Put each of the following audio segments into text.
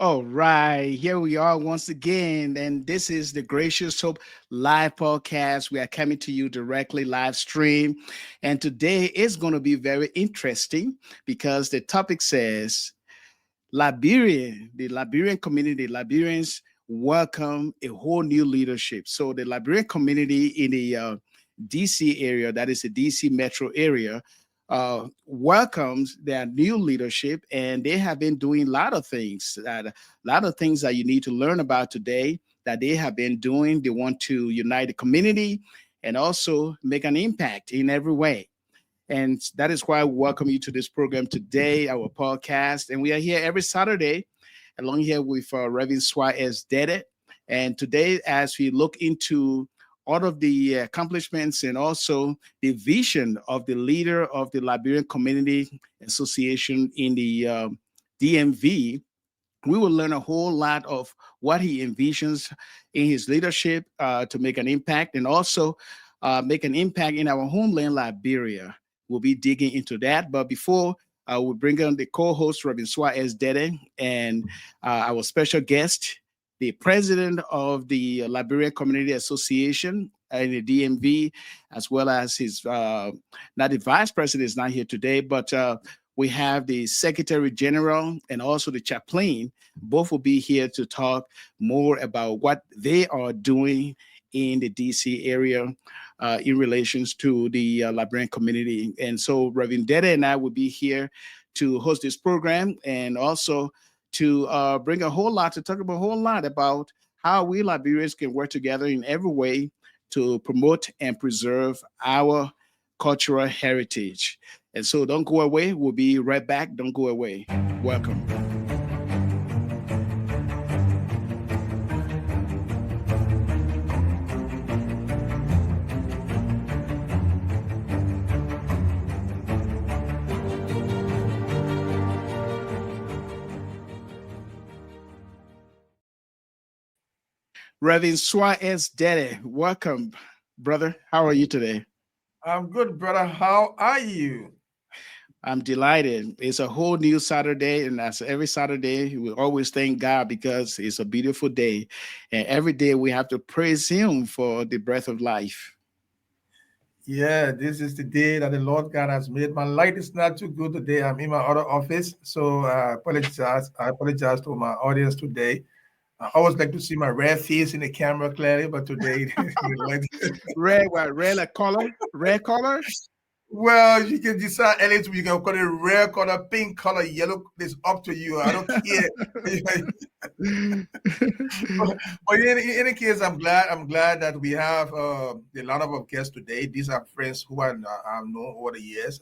All right, here we are once again, and this is the Gracious Hope Live Podcast. We are coming to you directly live stream, and today is going to be very interesting because the topic says the Liberian community, Liberians welcome a whole new leadership. So the Liberian community in the DC area, that is the DC metro area, welcomes their new leadership, and they have been doing a lot of things that you need to learn about today that they have been doing. They want to unite the community and also make an impact in every way. And that is why we welcome you to this program today, our podcast. And we are here every Saturday, along here with Reverend Suah as Deddeh. And today, as we look into all of the accomplishments and also the vision of the leader of the Liberian Community Association in the DMV, we will learn a whole lot of what he envisions in his leadership to make an impact and also make an impact in our homeland, Liberia. We'll be digging into that. But before we bring on the co-host, Reverend Suah as Deddeh, and our special guest, the president of the Liberian Community Association in the DMV, as well as his, not the vice president is not here today, but we have the Secretary General and also the chaplain. Both will be here to talk more about what they are doing in the DC area in relations to the Liberian community. And so Reverend Deddeh and I will be here to host this program and also to bring a whole lot, to talk about a whole lot about how we Liberians can work together in every way to promote and preserve our cultural heritage. And so don't go away. We'll be right back. Don't go away. Welcome. Reverend Suah as Deddeh, welcome, brother. How are you today? I'm good, brother. How are you? I'm delighted. It's a whole new Saturday, and as every Saturday, we always thank God because it's a beautiful day. And every day we have to praise Him for the breath of life. Yeah, this is the day that the Lord God has made. My light is not too good today. I'm in my other office, so I apologize. I apologize to my audience today. I always like to see my red face in the camera clearly, but today, red, what, red like color? Red color? Well, you can decide anything. You can call it red color, pink color, yellow. It's up to you. I don't care. But in any case, I'm glad that we have a lot of our guests today. These are friends who I've known over the years.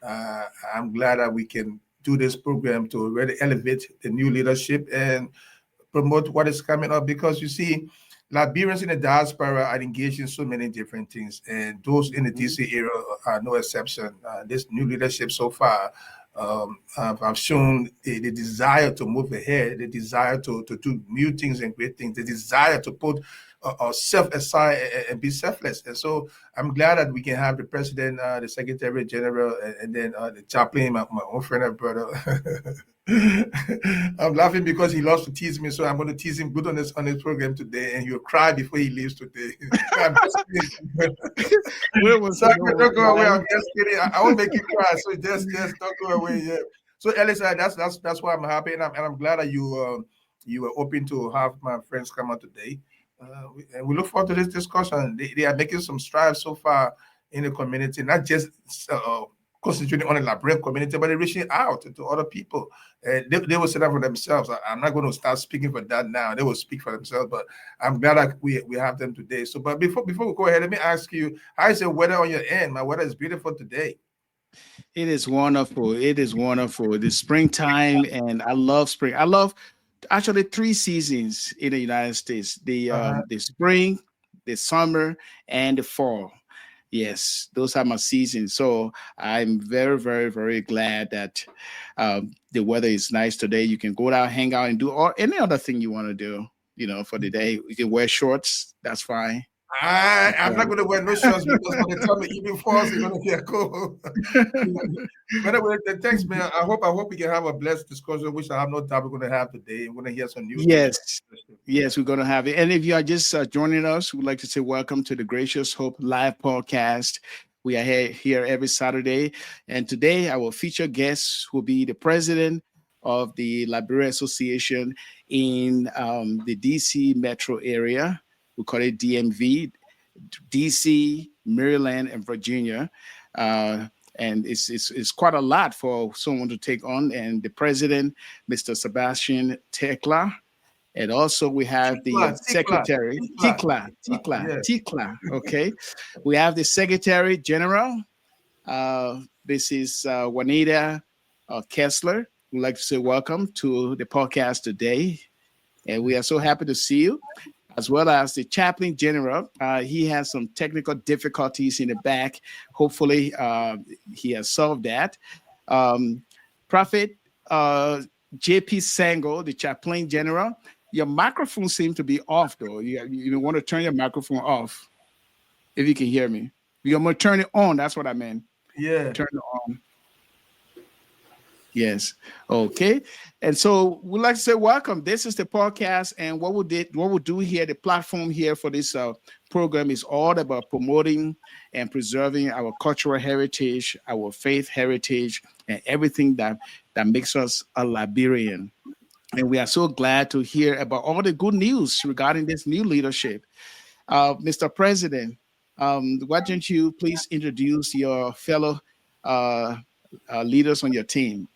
I'm glad that we can do this program to really elevate the new leadership and promote what is coming up, because you see, Liberians in the diaspora are engaged in so many different things, and those in the DC area are no exception. This new leadership so far have shown the desire to move ahead, the desire to do new things and great things, the desire to put self aside and be selfless. And so I'm glad that we can have the president, the secretary general, and then the chaplain, my own friend and brother. I'm laughing because he loves to tease me, so I'm going to tease him good on his program today, and he'll cry before he leaves today. I'm just kidding. Where was So he don't go away. I'm going? just kidding. I won't make you cry. So just don't go away. Yeah. So Elisa, that's why I'm happy, and I'm glad that you were open to have my friends come out today. And we look forward to this discussion. They are making some strides so far in the community, not just concentrating on the Liberian community, but they're reaching out to other people. They will sit up for themselves. I'm not going to start speaking for that now. They will speak for themselves, but I'm glad that we have them today. So, but before we go ahead, let me ask you, how is the weather on your end? My weather is beautiful today. It is wonderful. It is wonderful. It is springtime, and I love spring. I love actually three seasons in the United States: Uh-huh. the spring, the summer, and the fall. Yes, those are my seasons. So I'm very, very, very glad that the weather is nice today. You can go out, hang out, and do all any other thing you want to do. For the day, you can wear shorts. That's fine. I'm not going to wear no shorts because by the time the evening falls, it's going to get cold. But anyway, thanks, man. I hope we can have a blessed discussion, which I have no doubt we're going to have today. We're going to hear some new things. Yes. Yes, we're going to have it. And if you are just joining us, we'd like to say welcome to the Gracious Hope Live Podcast. We are here every Saturday. And today, our featured guest will be the president of the Liberian Association in the DC metro area. We call it DMV, DC, Maryland, and Virginia. Uh, and it's quite a lot for someone to take on. And the president, Mr. Sebastian Tekla, and also we have the secretary, Yeah. Tikla. Okay. We have the secretary general. This is Juanita Kessler. We'd like to say welcome to the podcast today. And we are so happy to see you, as well as the chaplain general. He has some technical difficulties in the back. Hopefully, he has solved that. Prophet JP Sango, the chaplain general. Your microphone seems to be off, though. You want to turn your microphone off if you can hear me. You're going to turn it on. That's what I meant. Yeah. Turn it on. Yes. Okay. And so we'd like to say welcome. This is the podcast, and what we'll do here, the platform here for this program is all about promoting and preserving our cultural heritage, our faith heritage, and everything that makes us a Liberian. And we are so glad to hear about all the good news regarding this new leadership. Mr. President, why don't you please introduce your fellow leaders on your team?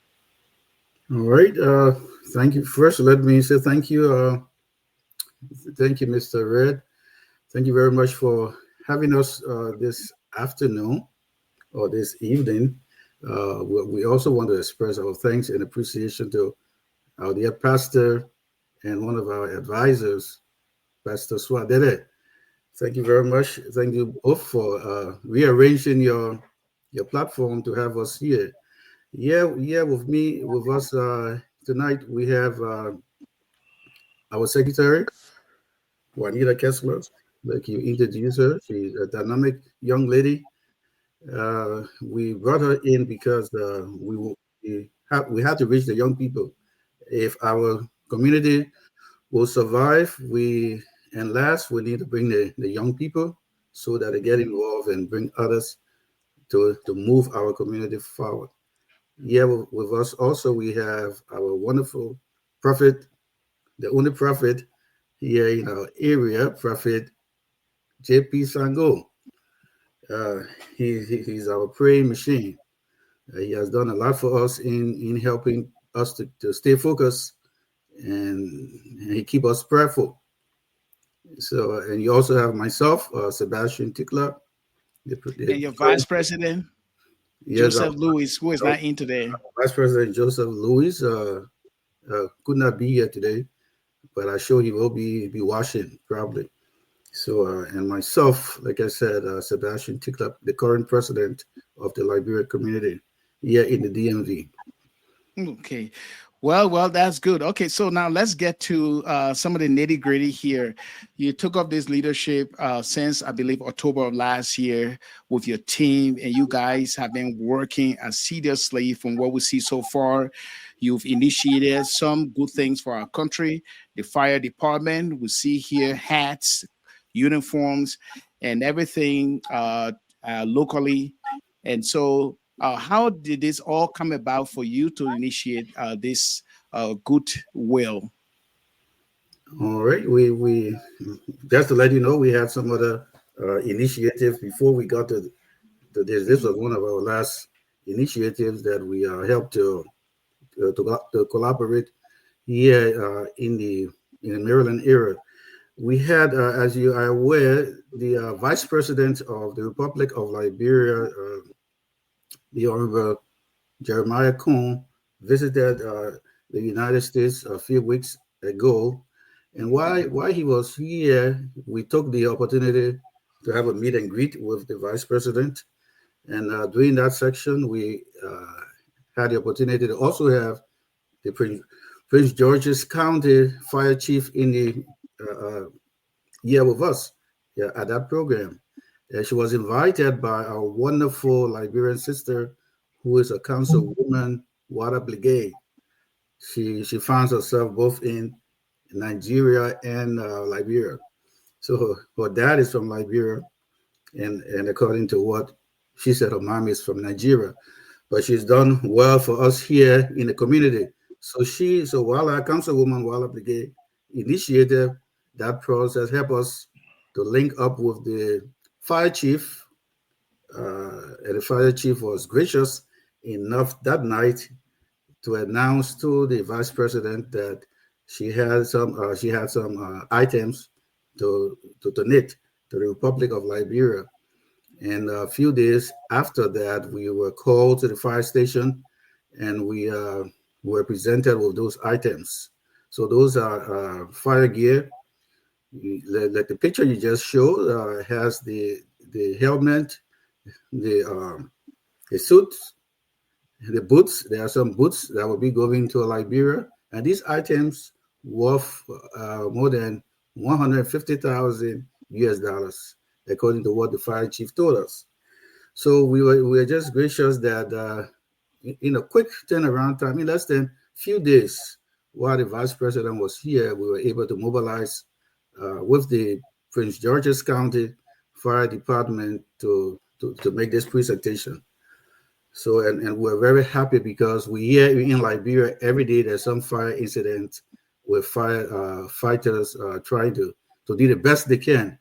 All right. Thank you. First, let me say thank you. Thank you, Mr. Red. Thank you very much for having us this afternoon or this evening. We also want to express our thanks and appreciation to our dear pastor and one of our advisors, Pastor Suah. Deddeh. Thank you very much. Thank you both for rearranging your platform to have us here. Yeah, with us tonight, we have our secretary, Juanita Kessler. Like you introduced her, she's a dynamic young lady. We brought her in because we had to reach the young people. If our community will survive, and last, we need to bring the young people so that they get involved and bring others to move our community forward. Yeah, with us also we have our wonderful prophet, the only prophet here in our area, Prophet JP Sango. Uh, he's our praying machine. He has done a lot for us in helping us to stay focused and he keep us prayerful. So, and you also have myself, Sebastian Tickler, And your vice president, yes, Joseph Lewis, who is not in today. Vice President Joseph Lewis could not be here today, but I'm sure he will be watching probably. So, and myself, like I said, Sebastian Tickler, the current president of the Liberian community here in the DMV. Okay. Well, that's good. Okay, so now let's get to some of the nitty gritty here. You took up this leadership since I believe October of last year with your team, and you guys have been working assiduously from what we see so far. You've initiated some good things for our country. The fire department, we see here hats, uniforms, and everything locally. And so, how did this all come about for you to initiate this goodwill? All right, we just to let you know, we had some other initiatives before we got to this. This was one of our last initiatives that we helped to collaborate here in the Maryland area. We had, as you are aware, the Vice President of the Republic of Liberia, the Honorable Jeremiah Cohn, visited the United States a few weeks ago. And while he was here, we took the opportunity to have a meet and greet with the Vice President. And during that section, we had the opportunity to also have the Prince George's County Fire Chief in the year with us, yeah, at that program. She was invited by our wonderful Liberian sister, who is a councilwoman, Wada Brigade. She finds herself both in Nigeria and Liberia. So her dad is from Liberia, and according to what she said, her mom is from Nigeria. But she's done well for us here in the community. So while our councilwoman, Wada Brigade, initiated that process, help us to link up with the fire chief, and the fire chief was gracious enough that night to announce to the vice president that she had some items to donate to the Republic of Liberia. And a few days after that, we were called to the fire station, and we were presented with those items. So those are fire gear. Like the picture you just showed has the helmet, the the suit, the boots. There are some boots that will be going to Liberia, and these items worth more than 150,000 US dollars, according to what the fire chief told us. So we were just gracious that in a quick turnaround time, in less than few days, while the vice president was here, we were able to mobilize with the Prince George's County Fire Department to make this presentation. So, and we're very happy because we hear in Liberia every day there's some fire incident with fighters trying to do the best they can.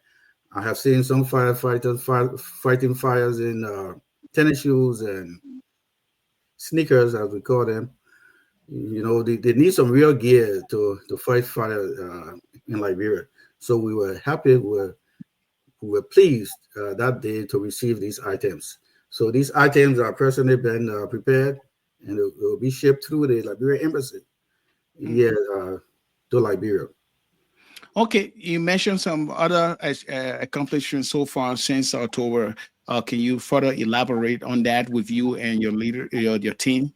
I have seen some firefighters fighting fires in tennis shoes and sneakers, as we call them. You know, they need some real gear to fight fire in Liberia. So we were happy, we were pleased that day to receive these items. So these items are personally been prepared, and it will be shipped through the Liberian embassy here to Liberia. Okay, you mentioned some other accomplishments so far since October. Can you further elaborate on that with you and your leader, your team?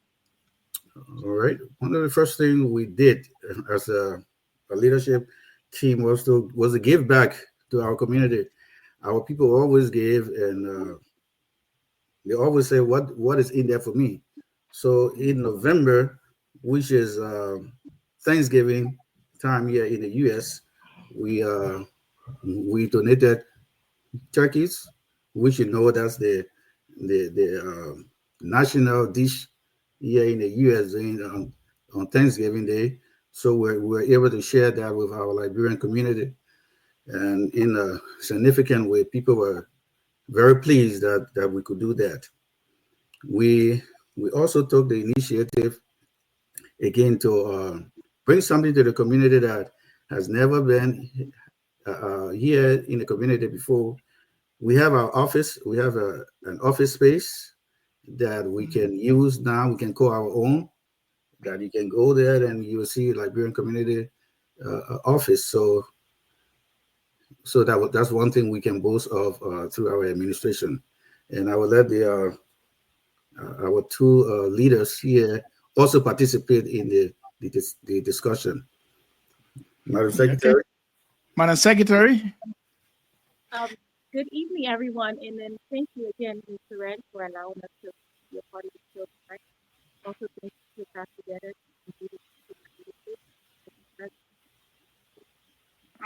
All right. One of the first things we did as a leadership team was to give back to our community. Our people always gave, and they always say, "What is in there for me?" So in November, which is Thanksgiving time here in the U.S., we donated turkeys, which you know that's the national dish here in the U.S. On Thanksgiving Day. So we're able to share that with our Liberian community, and in a significant way, people were very pleased that we could do that. We also took the initiative again to bring something to the community that has never been here in the community before. We have our office. We have an office space that we can use now. We can call our own. That you can go there and you will see Liberian community office. So that's one thing we can boast of through our administration. And I will let our two leaders here also participate in the discussion. Madam Okay. Secretary. Madam Secretary. Um, Good evening, everyone, and then thank you again, Mr. Red, for allowing us to be a part of the show tonight. Also, thank you to Pastor Deddeh and leadership.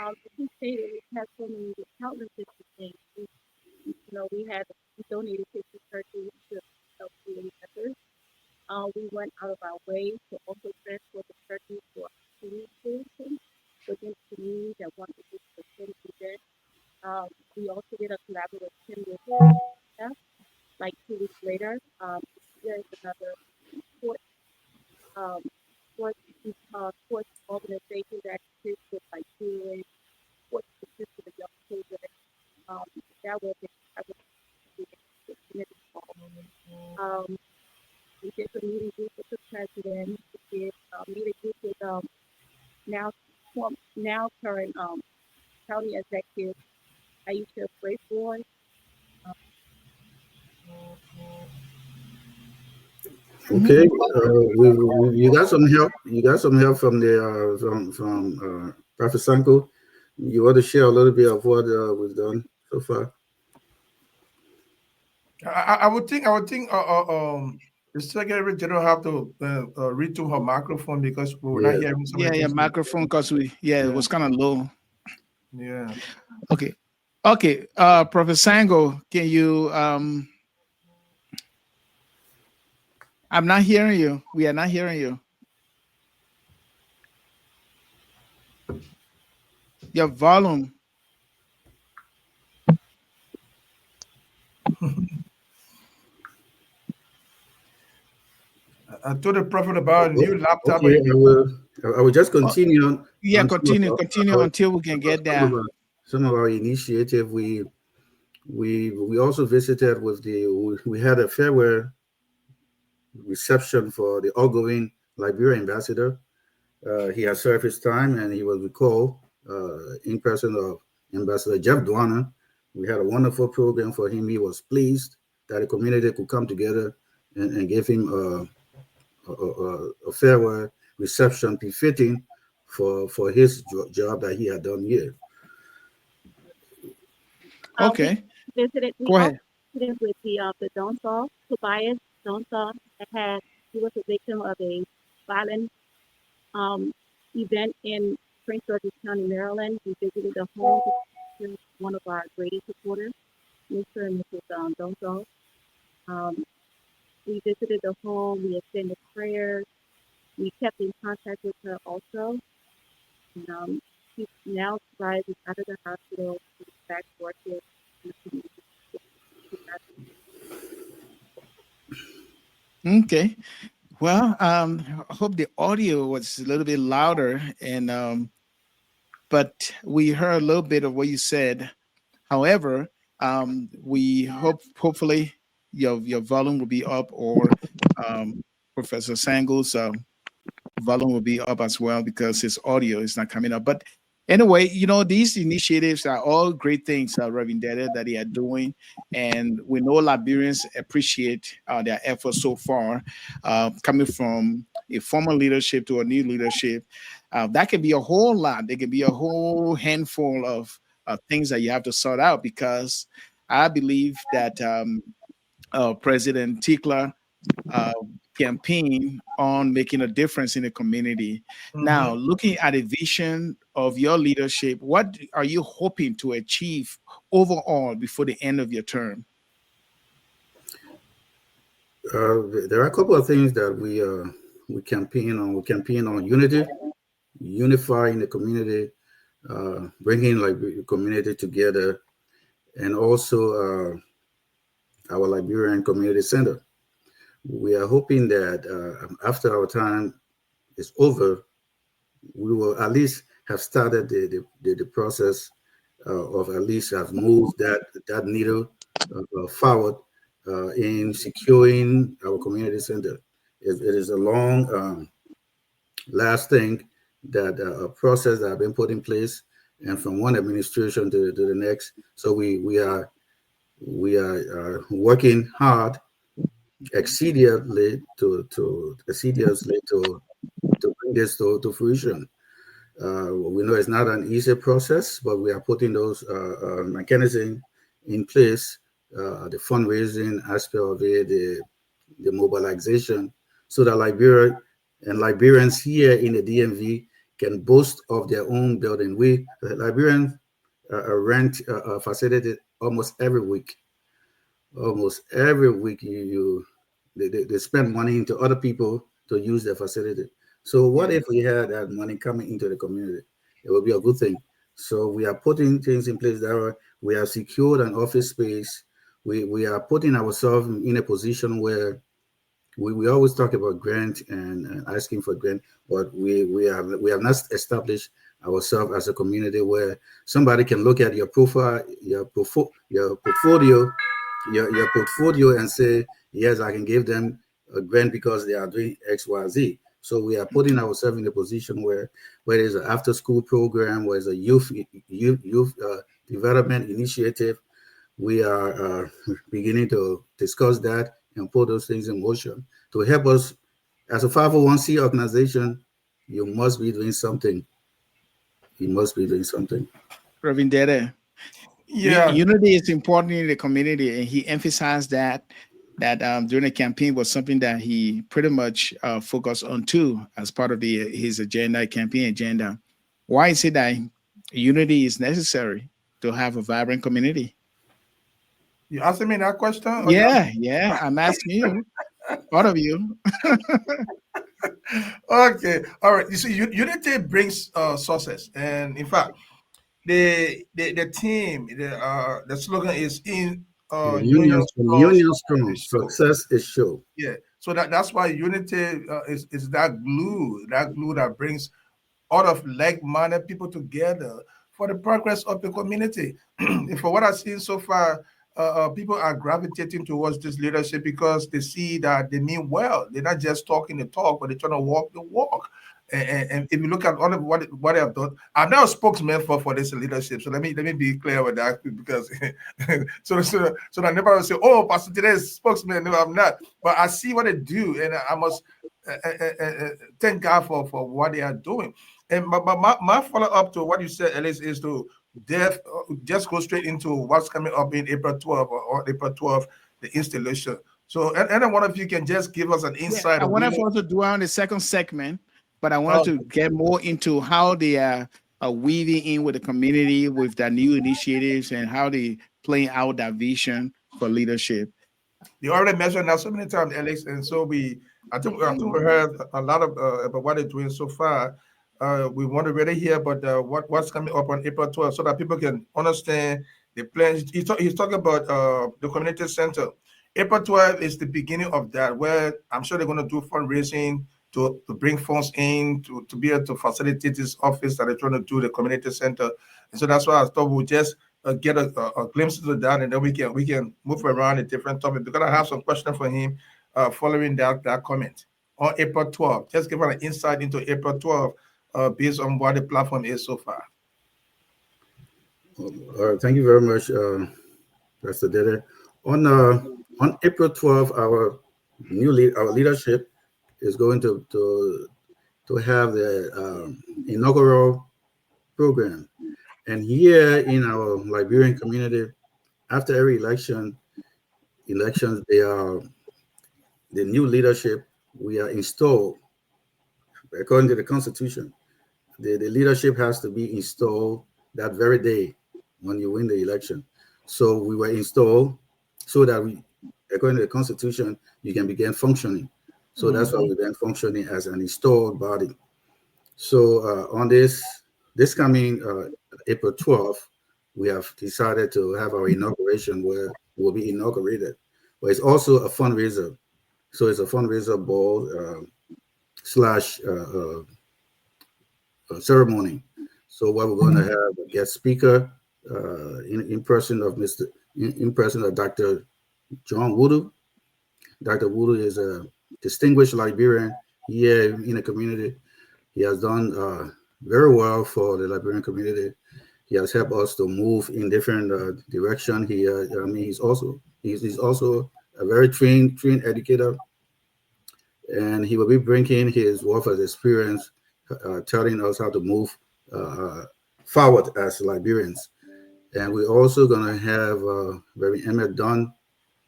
As we stated, we have so many countless different things. We had we donated 50 turkeys to help feeding others. We went out of our way to also transport the turkeys to our community within the community that wanted to do the same event. We also did a collaboration with staff, like 2 weeks later. There is another sport, um, sports, sports organization that assists with like doing sports specific to young children. Um, that was I was the community call. Um, we did a meeting group with the president. We did a meeting group with now now current county executive Aisha Braithwaite. Okay, you got some help. You got some help from the Prophet Sanko. You want to share a little bit of what was done so far? I would think the Secretary General have to retune her microphone because we were not Yeah. hearing some of Yeah, the yeah, things. microphone because it Yeah, was kind of low. yeah. Okay. Okay. Professor Sango, can you I'm not hearing you. We are not hearing you. Your volume. I told the Prophet about a new laptop. Okay, I will just Oh, continue yeah, on continue until we can get some of there. our some of our initiative. We also visited with we had a farewell reception for the outgoing Liberian ambassador. He has served his time and he was recalled in person of Ambassador Jeff Dwana. We had a wonderful program for him. He was pleased that the community could come together and give him a farewell reception befitting for his job that he had done here. We Okay. visited. We Go also ahead. visited with the Donsaw, Tobias Donsaw, that had he was a victim of a violent um, event in Prince George's County, Maryland. We visited the home of one of our greatest supporters, Mr. and Mrs. Donsaw. Um, we visited the home. We extended prayers. We kept in contact with her also. And, she now rises out of the hospital. She's back working in the community. Okay. Well, I hope the audio was a little bit louder and but we heard a little bit of what you said. However, we hopefully your volume will be up or Professor Sango's volume will be up as well because his audio is not coming up. But anyway, these initiatives are all great things, Reverend Deddeh, that they are doing. And we know Liberians appreciate their efforts so far, coming from a former leadership to a new leadership. That can be a whole lot. There can be a whole handful of things that you have to sort out because I believe that President Tikla uh, campaign on making a difference in the community. Mhm. Now, looking at a vision of your leadership, what are you hoping to achieve overall before the end of your term? There are a couple of things that we campaign on. We campaign on unity, unifying the community, bringing like the community together, and also our Liberian Community Center. We are hoping that after our time is over, we will at least have started the process of at least have moved that needle forward in securing our community center. It is a long lasting that a process that have been put in place and from one administration to the next. So we are working hard exceedingly to bring bring this to fruition. We know it's not an easy process, but we are putting those mechanisms in place, the fundraising aspect of it, the mobilization, so that Liberia and Liberians here in the DMV can boast of their own building. We Liberians rent a facility almost every week. Almost every week, they spend money into other people to use their facility. So what if we had that money coming into the community? It would be a good thing. So we are putting things in place there. We have secured an office space. We are putting ourselves in a position where we always talk about grant and asking for grant, but we have not established ourselves as a community where somebody can look at your profile, your portfolio, your portfolio, and say, yes, I can give them a grant because they are doing X, Y, Z. So we are putting ourselves in a position where there's an after school program, where there's a youth development initiative. We are beginning to discuss that and put those things in motion to help us. As a 501c organization, you must be doing something. You must be doing something. Reverend Deddeh, Yeah, unity is important in the community, and he emphasized that during the campaign was something that he pretty much focused on too as part of his agenda, campaign agenda. Why is it that unity is necessary to have a vibrant community? you asking me that question, or you Yeah, yeah, I'm asking you, part of you. okay? All right. You see, unity brings success, and in fact, the team, the slogan is in union strong, Union success strong, is show. success is sure. Yeah. So that's why unity is that glue that brings all of like-minded people together for the progress of the community. And for what I've seen so far, people are gravitating towards this leadership because they see that they mean well. They're not just talking the talk, but they're trying to walk the walk. And if you look at all of what they have done, I'm not a spokesman for this leadership. So let me be clear with that because so that nobody will say, "Oh, Pastor today is spokesman." No, I'm not. But I see what they do, and I must thank God for what they are doing. And my follow up to what you said, Ellis, is to just go straight into what's coming up in April 12th or April 12th, the installation. So, and one of you can just give us an Yeah, insight I of wanted really. for us to do on the second segment, but I wanted Oh, to get more into how they are weaving in with the community with their new initiatives and how they playing out that vision for leadership. you already mentioned that so many times, Alex, and so I think we heard a lot of about what they're doing so far. We want to really hear about what's coming up on April 12th so that people can understand the plans. He's talking about the community center. April 12th is the beginning of that, where I'm sure they're going to do fundraising to bring funds in to be able to facilitate this office that they're trying to do, the community center. And so that's why I thought we'll just get a glimpse into that, and then we can move around a different topic because I have some questions for him following that comment on April 12th. Just give us an insight into April 12th based on what the platform is so far. Thank you very much, Pastor Deddeh. On April 12th, our leadership is going to have the inaugural program. And here in our Liberian community, after every elections, they are the new leadership. We are installed according to the Constitution. The leadership has to be installed that very day when you win the election. So we were installed so that according to the Constitution, you can begin functioning. So that's why Mhm. we began functioning as an installed body. So on this coming April 12th, we have decided to have our inauguration where we'll be inaugurated. But it's also a fundraiser. So it's a fundraiser ball slash ceremony. So what we're going to have a guest speaker in person of in person of Dr. John Woodoo. Dr. Woodoo is a distinguished Liberian here in the community. He has done very well for the Liberian community. He has helped us to move in different direction. I mean, he's also a very trained educator, and he will be bringing his wealth of experience telling us how to move uh, forward as Liberians. And we're also going to have Reverend Emmett Dunn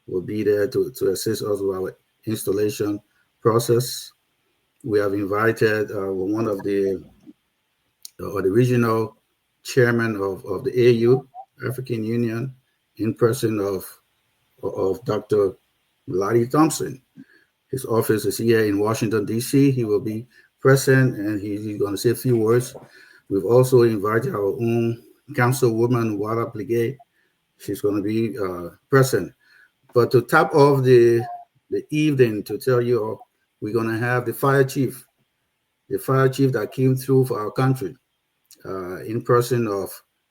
will be there to assist us with our installation process. We have invited one of the or the regional chairman of the AU, African Union, in person of Dr. Lottie Thompson. His office is here in Washington, D.C. He will be present and he's going to say a few words. We've also invited our own councilwoman, Wada Pligay. She's going to be present. But to top off the evening, to tell you all, we're going to have the fire chief that came through for our country, in person of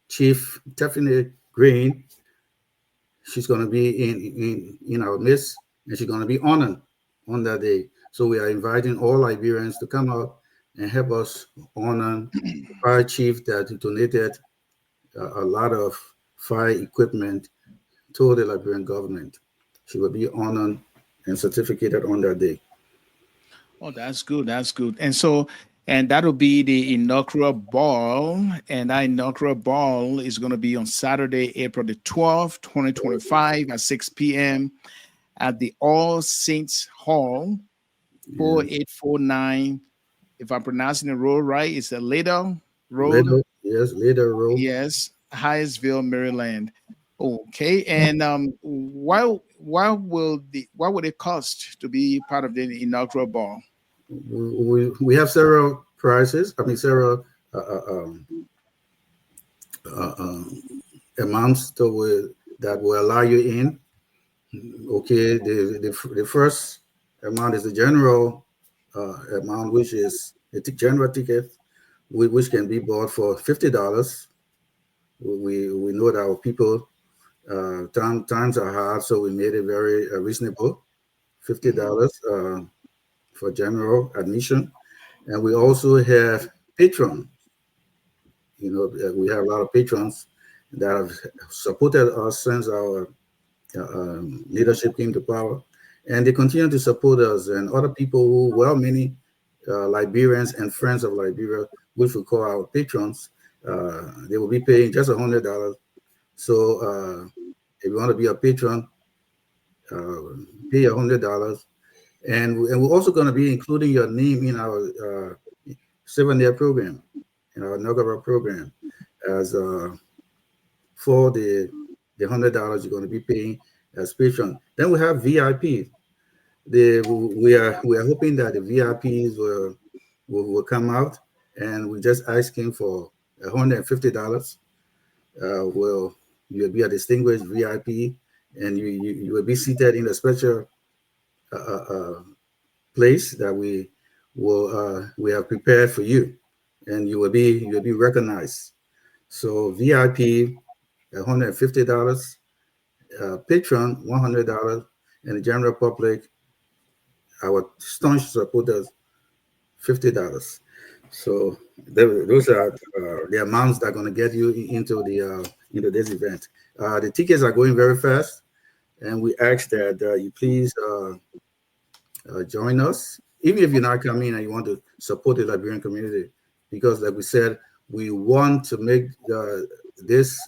Chief Tiffany Green. She's going to be in our midst, and she's going to be honored on that day. So we are inviting all Liberians to come out and help us honor the fire chief that donated a lot of fire equipment to the Liberian government. She will be honored and certificated on that day. Oh, that's good. That's good. And so, and that'll be the inaugural ball. And that inaugural ball is going to be on Saturday, April the 12th, 2025 at 6 p.m. at the All Saints Hall, Yeah. 4849. If I'm pronouncing the road right, it's a Later Road. Later, yes, later road. Yes, Hyattsville, Maryland. Okay, and why would it cost to be part of the inaugural ball? We have several prices. I mean, several uh, uh, um, uh, um, amounts that will allow you in. Okay, the first amount is the general amount, which is the general ticket, which can be bought for $50. We know that our people times are hard, so we made it very reasonable, $50 for general admission, and we also have patron. We have a lot of patrons that have supported us since our leadership came to power, and they continue to support us and other people who, well, many Liberians and friends of Liberia, which we call our patrons. They will be paying just $100. So if you want to be a patron, uh, pay $100, and we're also going to be including your name in our 7-year program, in our inaugural program, as for the $100 you're going to be paying as patron. Then we have VIP. We are hoping that the VIPs will come out, and we just asking for $150. Will you'll be a distinguished VIP, and you will be seated in a special uh, uh, uh, place that we have prepared for you, and you will be recognized. So VIP $150, patron $100, and the general public, our staunch supporters, $50. So those are the amounts that are going to get you into this event. The tickets are going very fast, and we ask that you please join us, even if you're not coming and you want to support the Liberian community, because, like we said, we want to make this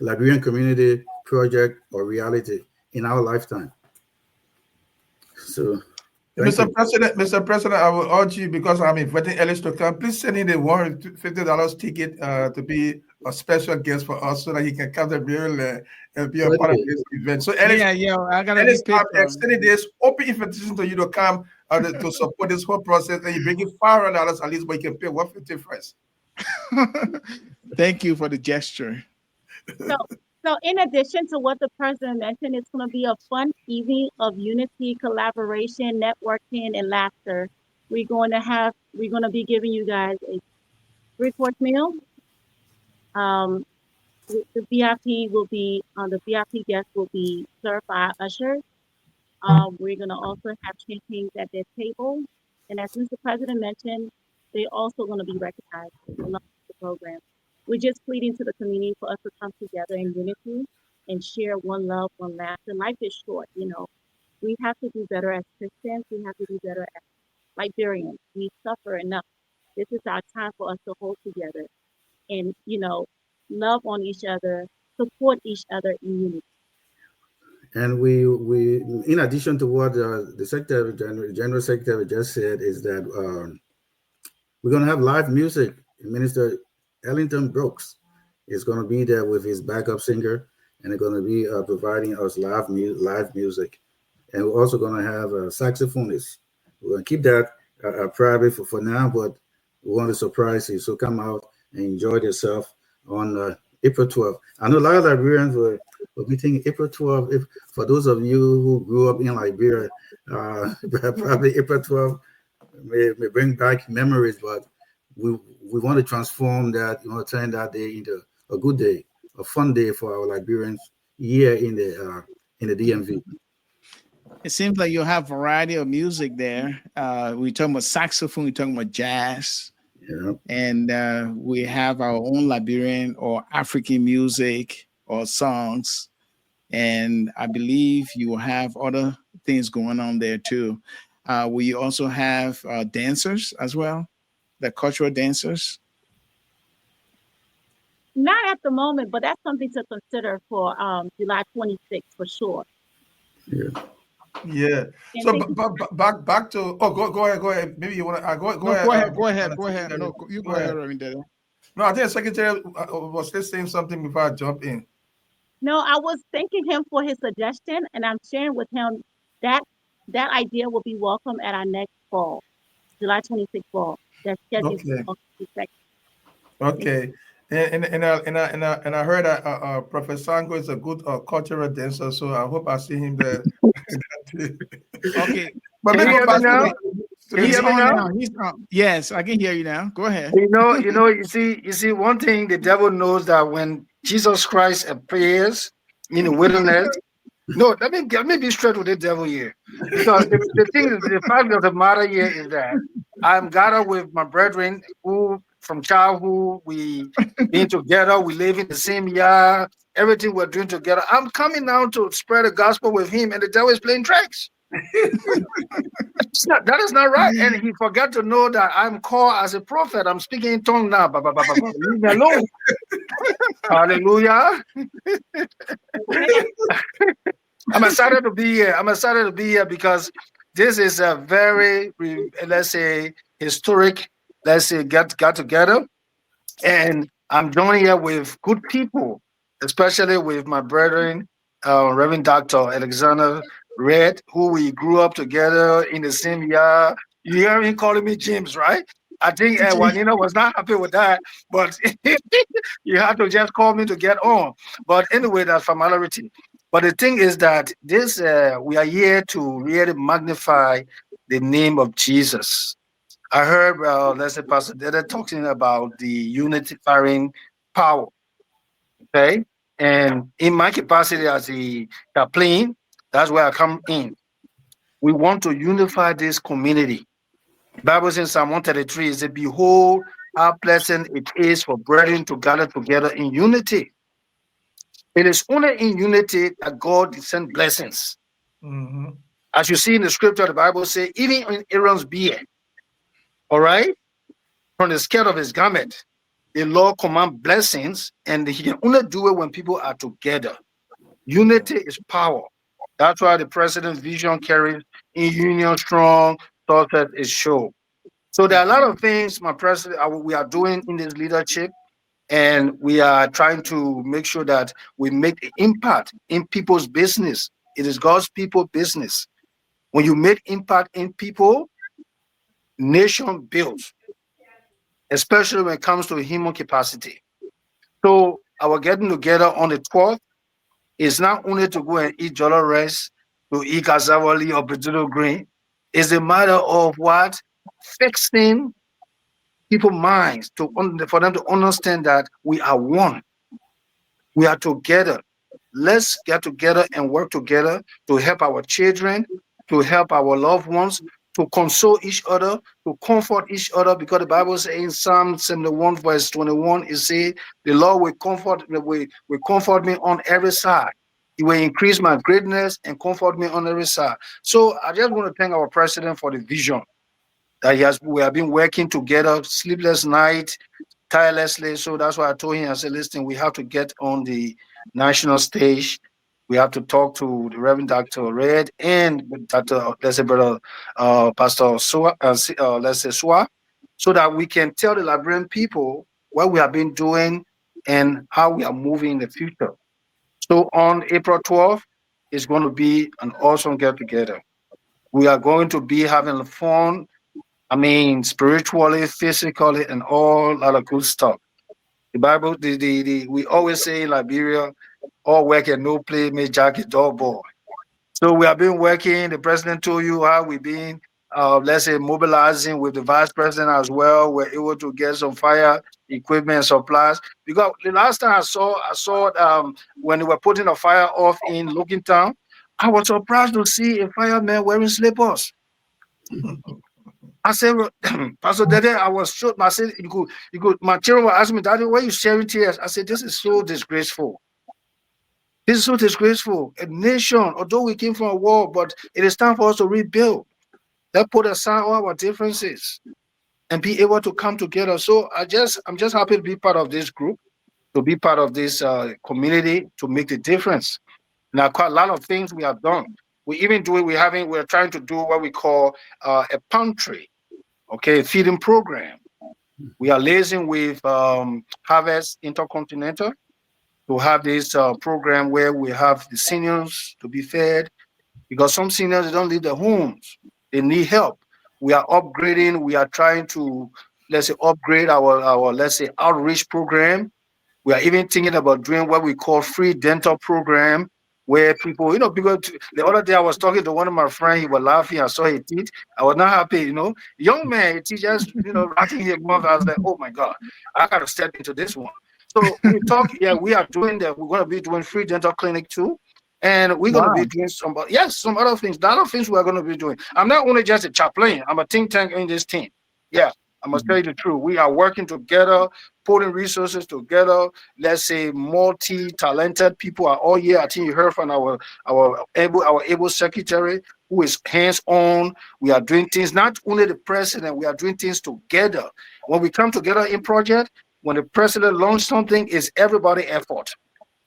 Liberian community project a reality in our lifetime. So, thank you. Mr. President, I will urge you, because I'm inviting Ellis to come. Please send in the $150 ticket to be a special guest for us, so that he can come to Maryland and be a part of this event. So Ellis, Yeah, I gotta be Ellis, I'm picked from. extending this open invitation to you to come to support this whole process, and you bring in $500 at least, but you can pay $150 first. Thank you for the gesture. So, so in addition to what the president mentioned, it's going to be a fun evening of unity, collaboration, networking, and laughter. We're going to be giving you guys a three-course meal. Um, the VIP will be, the VIP guests will be served by ushers. We're going to also have champagnes at their table. And as Mr. President mentioned, they're also going to be recognized along with the program. We're just pleading to the community for us to come together in unity and share one love, one laughter. Life is short, you know. We have to do better as Christians. We have to do better as Liberians. We suffer enough. This is our time for us to hold together and, love on each other, support each other in unity. And we in addition to what the secretary general secretary just said, is that we're going to have live music. Minister Ellington Brooks is going to be there with his backup singer, and they're going to be providing us live music. And we're also going to have a saxophonist. We're going to keep that private for now, but we want to surprise you. So come out and enjoy yourself on April 12th. I know a lot of Liberians will be thinking April 12th. If for those of you who grew up in Liberia, probably April 12th may bring back memories, but we want to transform that, turn that day into a good day, a fun day for our Liberians here in the DMV. It seems like you'll have variety of music there. We're talking about saxophone, we're talking about jazz, Yeah. and we have our own Liberian or African music or songs. And I believe you will have other things going on there too. Will you also have dancers as well, the cultural dancers? Not at the moment, but that's something to consider for July 26th for sure. Yeah. Yeah. And So thank you. back to go ahead. Maybe you want to go No, ahead. go ahead. No, you Go go ahead, ahead. Reverend Deddeh. No, I think the secretary was still saying something before I jump in. No, I was thanking him for his suggestion, and I'm sharing with him that that idea will be welcome at our next fall, July 26th fall. That's scheduled Okay. for August 2nd. Okay. And I heard that Professor Sango is a good cultural dancer, so I hope I see him there. Okay, But Can let you me go hear me back now? to Can you he's hear me on now? now. He's on. Yes, I can hear you now. Go ahead. You see, one thing the devil knows that when Jesus Christ appears in the wilderness, no, let me be straight with the devil here. Because the thing is, the fact of the matter here is that I'm gathered with my brethren who from childhood we been together, we live in the same yard, everything we're doing together. I'm coming now to spread the gospel with him, and the devil is playing tricks. That is not right. And he forgot to know that I'm called as a prophet. I'm speaking in tongue now. Leave me alone. Hallelujah. I'm excited to be here. I'm excited to be here because this is a very, let's say, historic, let's say, get together. And I'm joining here with good people, especially with my brethren, Reverend Dr. Alexander Red, who we grew up together in the same year. You hear him calling me James, right? I think Juanina was not happy with that, but you had to just call me to get on. But anyway, that's familiarity. But the thing is that this we are here to really magnify the name of Jesus. I heard, let's say, Pastor Deddeh talking about the unifying power. Okay, and in my capacity as a chaplain, that's where I come in. We want to unify this community. The Bible says in Psalm 133 is that behold how pleasant it is for brethren to gather together in unity. It is only in unity that God sends blessings. Mm-hmm. As you see in the scripture, the Bible says, even in Aaron's beard, all right, from the skirt of his garment, the Lord command blessings, and he can only do it when people are together. Unity is power. That's why the president's vision carries in union strong, success is show. So there are a lot of things, my president, we are doing in this leadership, and we are trying to make sure that we make an impact in people's business. It is God's people business. When you make impact in people, nation builds, especially when it comes to human capacity. So our getting together on the 12th is not only to go and eat jollof rice, to eat cassava or potato green. It's a matter of what? Fixing people's minds for them to understand that we are one. We are together. Let's get together and work together to help our children, to help our loved ones, to console each other, to comfort each other, because the Bible says in Psalm 71, verse 21, it says, the Lord will comfort me on every side. He will increase my greatness and comfort me on every side. So I just want to thank our president for the vision. that we have been working together, sleepless night, tirelessly. So that's why I told him, I said, listen, we have to get on the national stage. We have to talk to the Reverend Dr. Red and Dr. Let's say brother Pastor Suah, let's say Suah, so that we can tell the Liberian people what we have been doing and how we are moving in the future. So on April 12th, it's going to be an awesome get together. We are going to be having fun. I mean, spiritually, physically, and all other good stuff. The Bible, we always say in Liberia, all work and no play make Jack a dull boy. So we have been working. The president told you how we've been, let's say, mobilizing with the vice president as well. We're able to get some fire equipment and supplies. Because the last time I saw when they were putting a fire off in Looking Town, I was surprised to see a fireman wearing slippers. I said, Pastor Deddeh, I was shocked. I said, my children were asking me, Daddy, why are you sharing tears? I said, this is so disgraceful. This is so disgraceful. A nation, although we came from a war, but it is time for us to rebuild. Let's put aside all our differences and be able to come together. So I'm just happy to be part of this group, to be part of this community, to make the difference. Now, quite a lot of things we have done. We're trying to do what we call a pantry, okay, feeding program. We are liaising with Harvest Intercontinental to have this program where we have the seniors to be fed, because some seniors they don't leave their homes. They need help. We are upgrading. We are trying to, let's say, upgrade our let's say outreach program. We are even thinking about doing what we call free dental program, where people, because the other day I was talking to one of my friends, he was laughing. I saw his teeth. I was not happy, Young man, he just, rocking his mouth. I was like, oh my God, I got to step into this one. So we talk, yeah, we are doing that. We're going to be doing free dental clinic too. And we're going to Wow. be doing some other things. The other things we're going to be doing. I'm not only just a chaplain, I'm a think tank in this team. Yeah, I must tell you the truth. We are working together, putting resources together. Let's say multi-talented people are all here. I think you heard from our able secretary who is hands-on. We are doing things, not only the president, we are doing things together. When we come together in project, when the president launches something, it's everybody effort.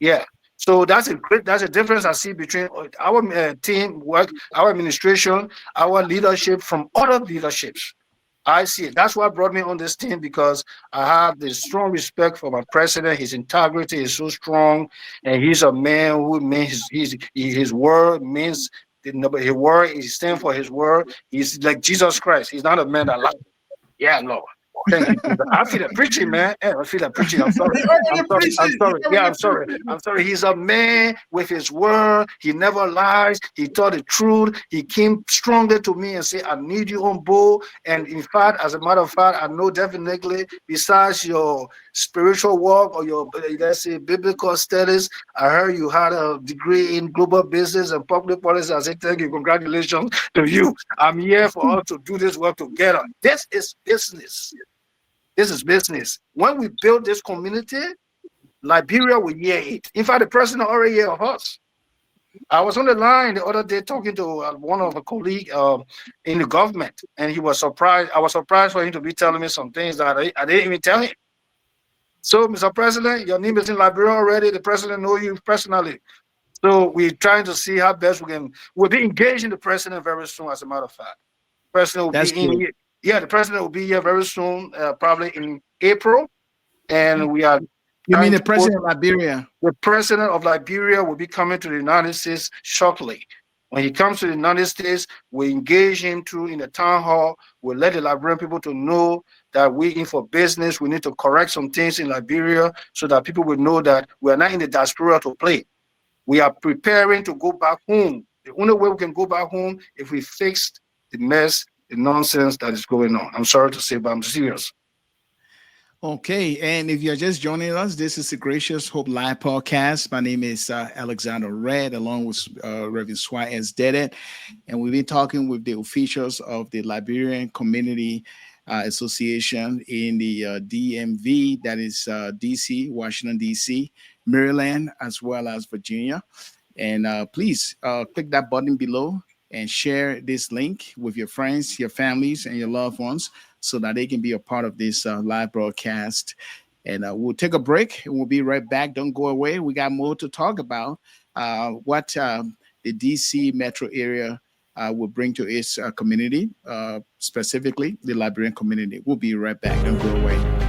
Yeah. So that's a difference I see between our team work, our administration, our leadership from other leaderships. I see it. That's what brought me on this team, because I have this strong respect for my president. His integrity is so strong, and he's a man who means his word means his word. He stands for his word. He's like Jesus Christ. He's not a man that lies. Yeah, Lord. Thank you, Jesus. I feel that preaching, man. Yeah, I feel that preaching. I'm sorry. He I'm already sorry. I'm preaching. He sorry. Yeah, already I'm sorry. preaching. I'm sorry. He's a man with his word. He never lies. He told the truth. He came stronger to me and said, I need you on board. And in fact, as a matter of fact, I know definitely, besides your spiritual work or your, let's say, biblical studies, I heard you had a degree in global business and public policy. I said, thank you. Congratulations to you. I'm here for us to do this work together. This is business. This is business. When we build this community, Liberia will hear it. In fact, the president already hear of us. I was on the line the other day talking to one of a colleague in the government, and he was surprised. I was surprised for him to be telling me some things that I didn't even tell him. So, Mr. President, your name is in Liberia already. The president knows you personally. So we're trying to see how best we can. We'll be engaging the president very soon, as a matter of fact. President will That's be in good. here. Yeah, the president will be here very soon, probably in April. And we are You mean trying the to put president of Liberia? the president of Liberia will be coming to the United States shortly. When he comes to the United States, we engage him through in the town hall. We'll let the Liberian people to know that we're in for business. We need to correct some things in Liberia so that people will know that we are not in the diaspora to play. We are preparing to go back home. The only way we can go back home if we fix the mess, the nonsense that is going on. I'm sorry to say, but I'm serious. Okay, and if you're just joining us, this is the Gracious Hope Live podcast. My name is Alexander Red, along with Reverend Suah as Deddeh, and we've been talking with the officials of the Liberian Community Association in the DMV, that is DC, Washington DC, Maryland, as well as Virginia. And please click that button below and share this link with your friends, your families, and your loved ones so that they can be a part of this live broadcast. And we'll take a break and we'll be right back. Don't go away. We got more to talk about. What the DC metro area will bring to its community, specifically the Liberian community. We'll be right back. Don't go away.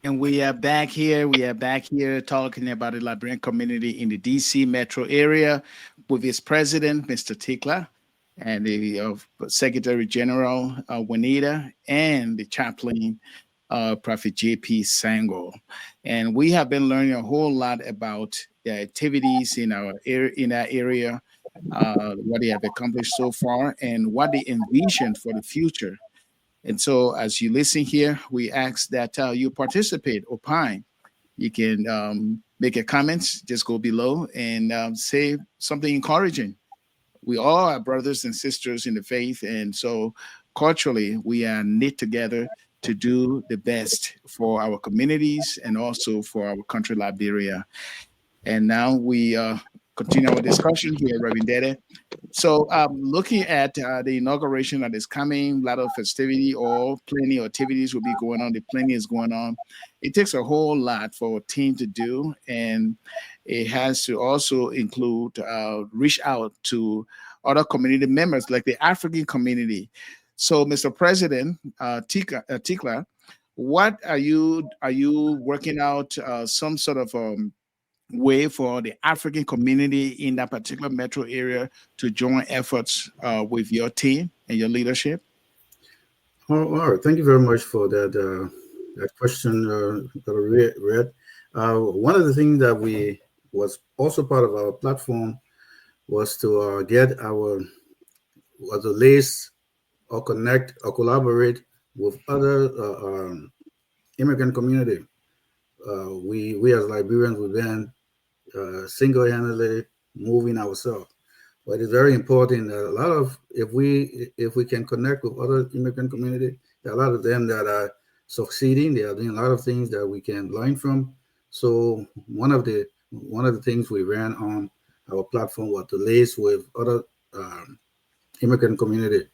And we are back here. We are back here talking about the Liberian community in the DC metro area with its president, Mr. Tikla, and the Secretary General, Juanita, and the chaplain, Prophet JP Sango. And we have been learning a whole lot about the activities in our area, what they have accomplished so far, and what they envision for the future. And so, as you listen here, we ask that you participate, opine. You can make a comment, just go below and say something encouraging. We all are brothers and sisters in the faith. And so, culturally, we are knit together to do the best for our communities and also for our country, Liberia. And now we continue our discussion here, Reverend Deddeh. So, looking at the inauguration that is coming, a lot of festivity or plenty of activities will be going on. The plenty is going on. It takes a whole lot for a team to do, and it has to also include reach out to other community members like the African community. So, Mr. President Tikla, what are you working out some sort of way for the African community in that particular metro area to join efforts with your team and your leadership? All right. Thank you very much for that question, Red. One of the things that we was also part of our platform was to get our liaise or connect or collaborate with other immigrant community. We as Liberians, we've been single-handedly moving ourselves. But it's very important that a lot of if we can connect with other immigrant community, there are a lot of them that are succeeding. They are doing a lot of things that we can learn from. So one of the things we ran on our platform was to liaise with other immigrant community.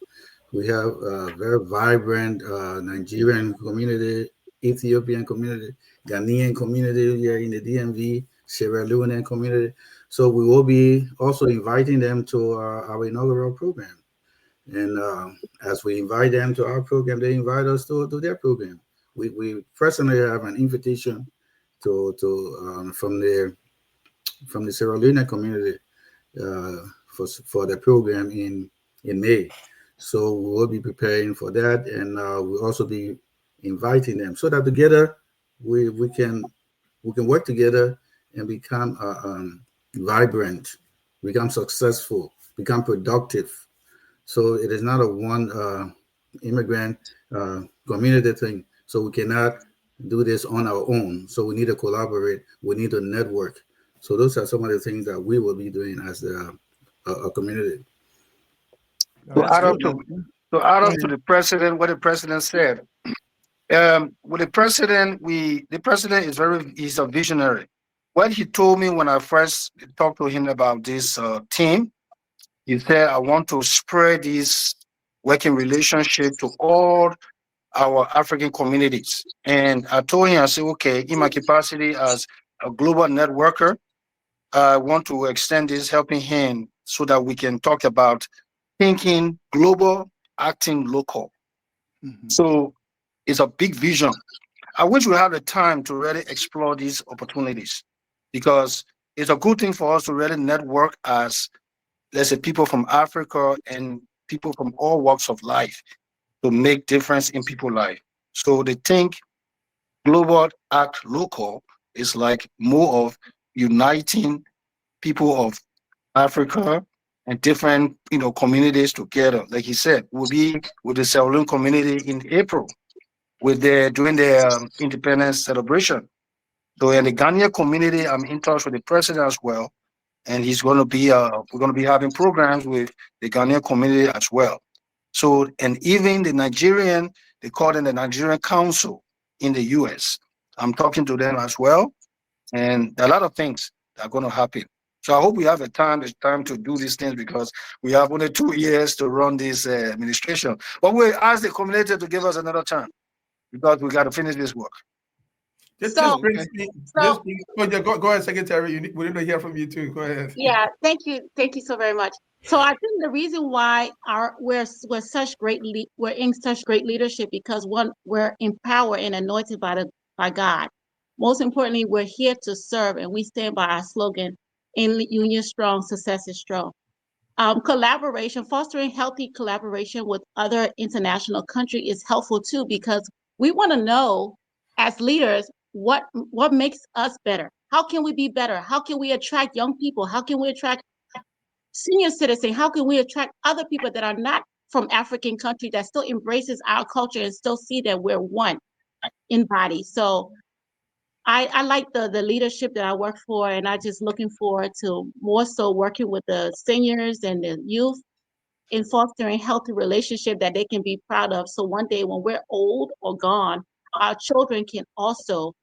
We have a very vibrant Nigerian community, Ethiopian community, Ghanaian community here in the DMV, Sierra Leonean community. So we will be also inviting them to our inaugural program. And as we invite them to our program, they invite us to their program. We personally have an invitation from the Sierra Leone community for the program in May. So we will be preparing for that, and we'll also be inviting them so that together we can work together and become vibrant, become successful, become productive. So it is not a one immigrant community thing. So we cannot do this on our own. So we need to collaborate. We need to network. So those are some of the things that we will be doing as a community. To That's add up good, to man. to add Go up to ahead. the president, what the president said. With the president, the president he's a visionary. What he told me when I first talked to him about this team, he said, I want to spread this working relationship to all our African communities. And I told him, I said, okay, in my capacity as a global networker, I want to extend this helping hand so that we can talk about thinking global, acting local. Mhm. So it's a big vision. I wish we had the time to really explore these opportunities because it's a good thing for us to really network as, let's say, people from Africa and people from all walks of life to make difference in people's life. So they think global act local is like more of uniting people of Africa and different communities together. Like he said, we'll be with the Sierra Leone community in April with their doing their independence celebration. So in the Ghanaian community, I'm in touch with the president as well, and he's going to be we're going to be having programs with the Ghanaian community as well. So and even the Nigerian, they call them the Nigerian Council in the U.S. I'm talking to them as well, and a lot of things that are going to happen. So I hope we have the time to do these things because we have only 2 years to run this administration. But we ask the community to give us another time because we got to finish this work. This, So, this Okay. brings me. This so brings, oh, yeah, go ahead, Secretary. We need to hear from you too. Go ahead. yeah, thank you so very much. So I think the reason why we're in such great leadership because one, we're empowered and anointed by God. Most importantly, we're here to serve, and we stand by our slogan: "In union strong, success is strong." Collaboration, fostering healthy collaboration with other international countries is helpful too because we want to know as leaders what makes us better. How can we be better? How can we attract young people? How can we attract senior citizens? How can we attract other people that are not from African countries that still embraces our culture and still see that we're one in body? So I like the leadership that I work for, and I just looking forward to more so working with the seniors and the youth in fostering healthy relationship that they can be proud of. So one day when we're old or gone, our children can also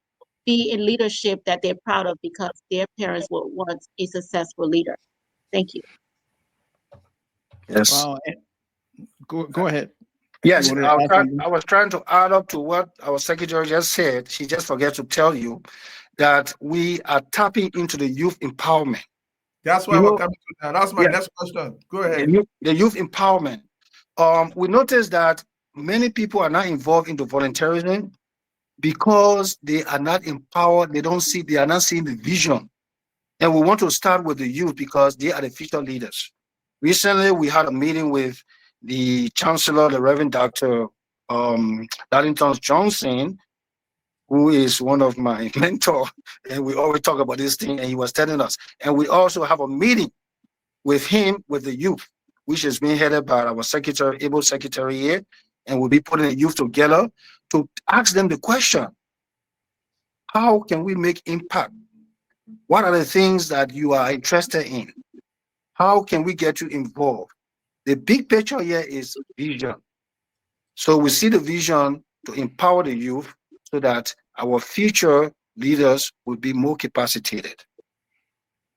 be in leadership that they're proud of because their parents were once a successful leader. Thank you. Yes. Wow. Go ahead. You Yes, wanted to add something? I was trying to add up to what our secretary just said. She just forget to tell you that we are tapping into the youth empowerment. That's why You we're know, coming to that. That's my yeah, next question. Go the ahead. youth empowerment. We noticed that many people are not involved into volunteerism because they are not empowered. They are not seeing the vision. And we want to start with the youth because they are the future leaders. Recently, we had a meeting with the Chancellor, the Reverend Dr. Darlington Johnson, who is one of my mentor, and we always talk about this thing, and he was telling us. And we also have a meeting with him, with the youth, which is being headed by our secretary, able secretary here, and we'll be putting the youth together to ask them the question, how can we make impact? What are the things that you are interested in? How can we get you involved? The big picture here is vision. So we see the vision to empower the youth so that our future leaders will be more capacitated.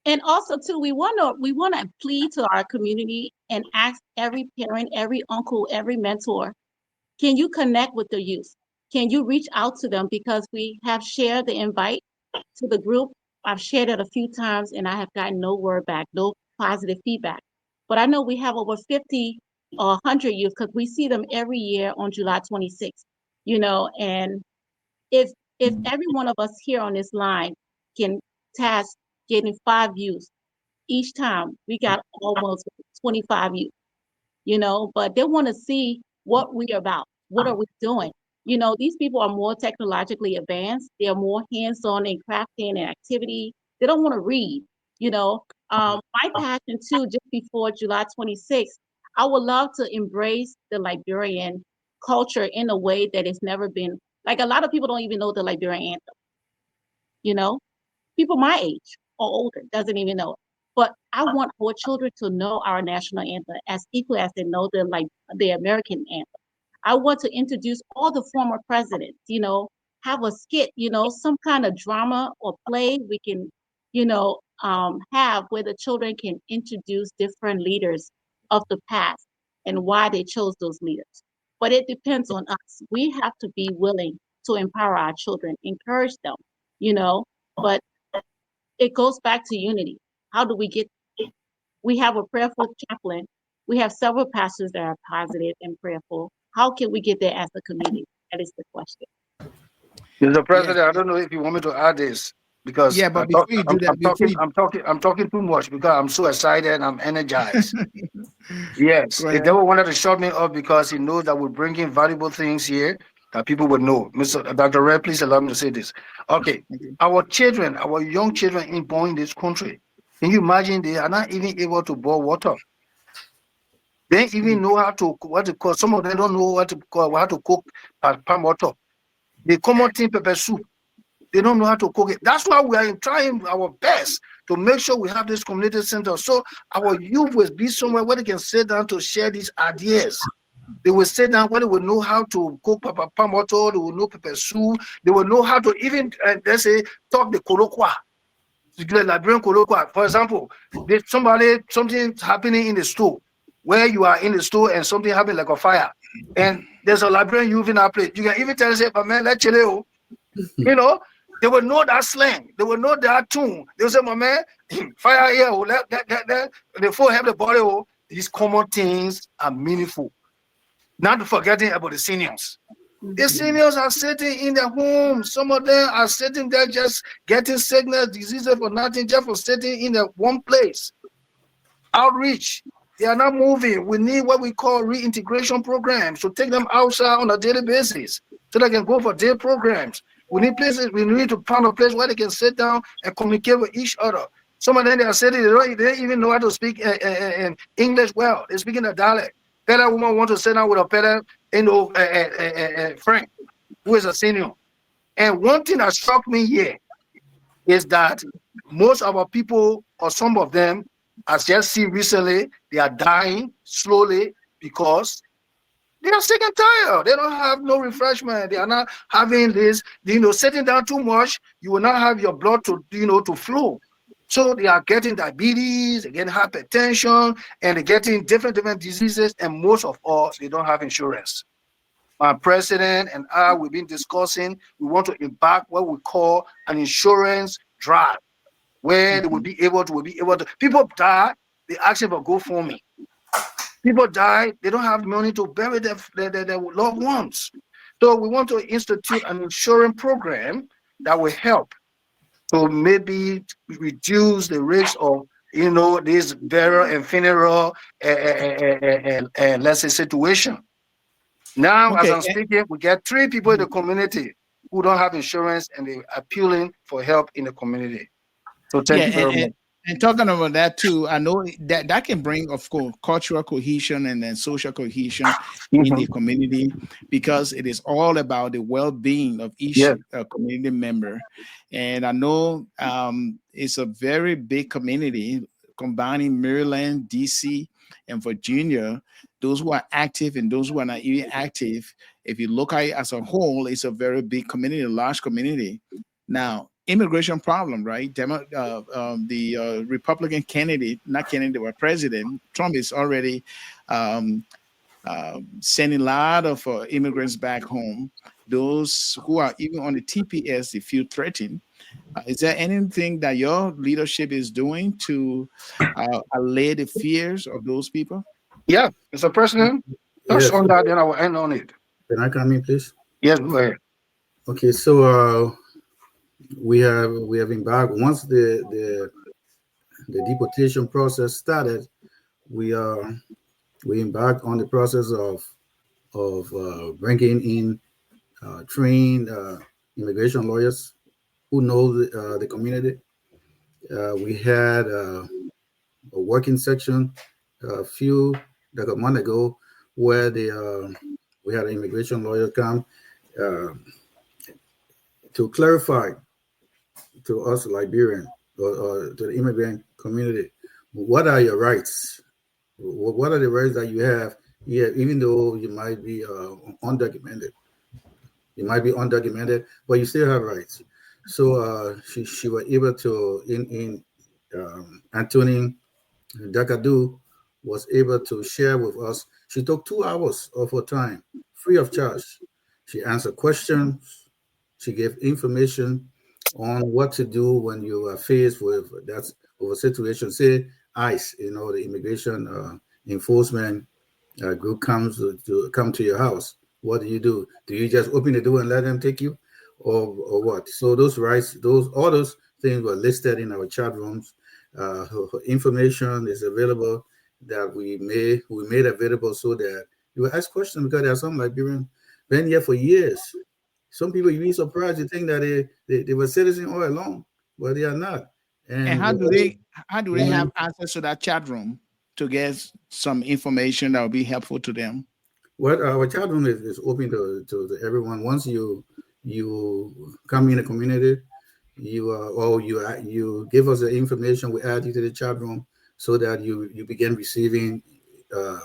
And also too, we wanna plead to our community and ask every parent, every uncle, every mentor, can you connect with the youth? Can you reach out to them? Because we have shared the invite to the group. I've shared it a few times and I have gotten no word back, no positive feedback. But I know we have over 50 or 100 youth because we see them every year on July 26th, and if every one of us here on this line can task getting 5 youth each time, we got almost 25 youth, but they want to see what we're about. What are we doing? These people are more technologically advanced. They're more hands-on in crafting and activity. They don't want to read, my passion too, just before July 26th, I would love to embrace the Liberian culture in a way that it's never been. Like a lot of people don't even know the Liberian anthem, you know? People my age or older doesn't even know it. But I want our children to know our national anthem as equally as they know the American anthem. I want to introduce all the former presidents, have a skit, some kind of drama or play we can, have where the children can introduce different leaders of the past and why they chose those leaders. But it depends on us. We have to be willing to empower our children, encourage them, but it goes back to unity. How do we get? We have a prayerful chaplain. We have several pastors that are positive and prayerful. How can we get there as a community? That is the question. Mr. President, I don't know if you want me to add this because but before you do that, I'm talking too much because I'm so excited and I'm energized. Yes, the devil wanted to shut me up because he knows that we're bringing valuable things here that people would know. Mr. Dr. Red, please allow me to say this. Okay, our children, our young children born in this country, can you imagine they are not even able to boil water? They even know how to what to cook. Some of them don't know how to cook palm water. The common thing pepper soup. They don't know how to cook it. That's why we are trying our best to make sure we have this community center. So our youth will be somewhere where they can sit down to share these ideas. They will sit down where they will know how to cook palm water. They will know pepper soup. They will know how to even, let's say, talk the colloquia. The Liberian colloquia. For example, there's something happening in the store where you are in the store and something happened like a fire. And there's a Liberian youth in our place. You can even tell, say, but man, let's chill. They will know that slang. They will know that tune. They will say, my man, fire here. The four have the body. These common things are meaningful. Not forgetting about the seniors. The seniors are sitting in their homes. Some of them are sitting there just getting sickness, diseases for nothing, just for sitting in their one place. Outreach. They are not moving. We need what we call reintegration programs to take them outside on a daily basis so they can go for day programs. We need places. We need to find a place where they can sit down and communicate with each other. Some of them they are sitting. They don't even know how to speak in English well. They're speaking a dialect. Better woman wants to sit down with a better, friend who is a senior. And one thing that struck me here is that most of our people, or some of them, as just seen recently, they are dying slowly because they are sick and tired. They don't have no refreshment. They are not having this, sitting down too much. You will not have your blood to flow. So they are getting diabetes, they're getting hypertension, and they're getting different diseases. And most of all, they don't have insurance. My president and I, we've been discussing, we want to embark what we call an insurance drive, where they will be able to, people die, they ask for GoFundMe. People die, they don't have money to bury their loved ones. So we want to institute an insurance program that will help to maybe reduce the risk of, this burial and funeral, let's say, situation. Now, as I'm speaking, we get 3 people in the community who don't have insurance and they're appealing for help in the community. So thank you very much. And talking about that too, I know that can bring, of course, cultural cohesion and then social cohesion in the community, because it is all about the well-being of each community member. And I know it's a very big community, combining Maryland, DC, and Virginia, those who are active and those who are not even active, if you look at it as a whole, it's a very big community, a large community. Now, immigration problem, right? The Republican candidate, not candidate, but president, Trump is already um, sending a lot of immigrants back home. Those who are even on the TPS, they feel threatened. Is there anything that your leadership is doing to allay the fears of those people? Yeah, Mr. President, touch Yes. on that, then I will end on it. Can I come in, please? Yes, go ahead. Okay, so we have embarked once the deportation process started. We we embarked on the process of bringing in trained immigration lawyers who know the community. We had a working section a few like a month ago where we had an immigration lawyer come uh, to clarify to us Liberian or to the immigrant community what are your rights, what are the rights that you have here, even though undocumented you might be undocumented, but you still have rights. So she was able to in Antonin Dakadu was able to share with us. She took 2 hours of her time, free of charge. She answered questions. She gave information on what to do when you are faced with a situation. Say ICE, the immigration enforcement group comes to come to your house. What do you do? Do you just open the door and let them take you, or what? So those rights, all those things were listed in our chat rooms. Her information is available that we made available so that you will ask questions because there are some Liberians been here for years. Some people you be surprised you think that they were citizens all along, but they are not. And And how do they when have access to that chat room to get some information that will be helpful to them? what our chat room is open to everyone. Once you come in the community, you give us the information. We add you to the chat room so that you begin receiving uh,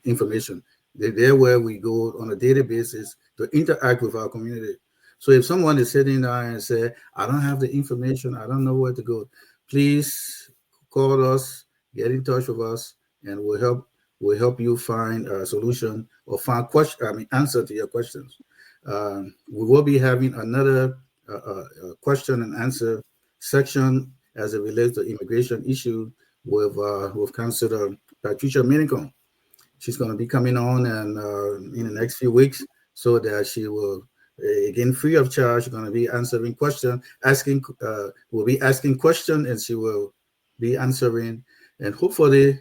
information. They're where we go on a daily basis to interact with our community. So if someone is sitting there and say, I don't have the information, I don't know where to go, please call us, get in touch with us, and we'll help you find a solution or find answer to your questions. We will be having another question and answer section as it relates to immigration issue with Councilor Patricia Minicom. She's going to be coming on and in the next few weeks so that she will again free of charge going to be answering questions, will be asking questions, and she will be answering, and hopefully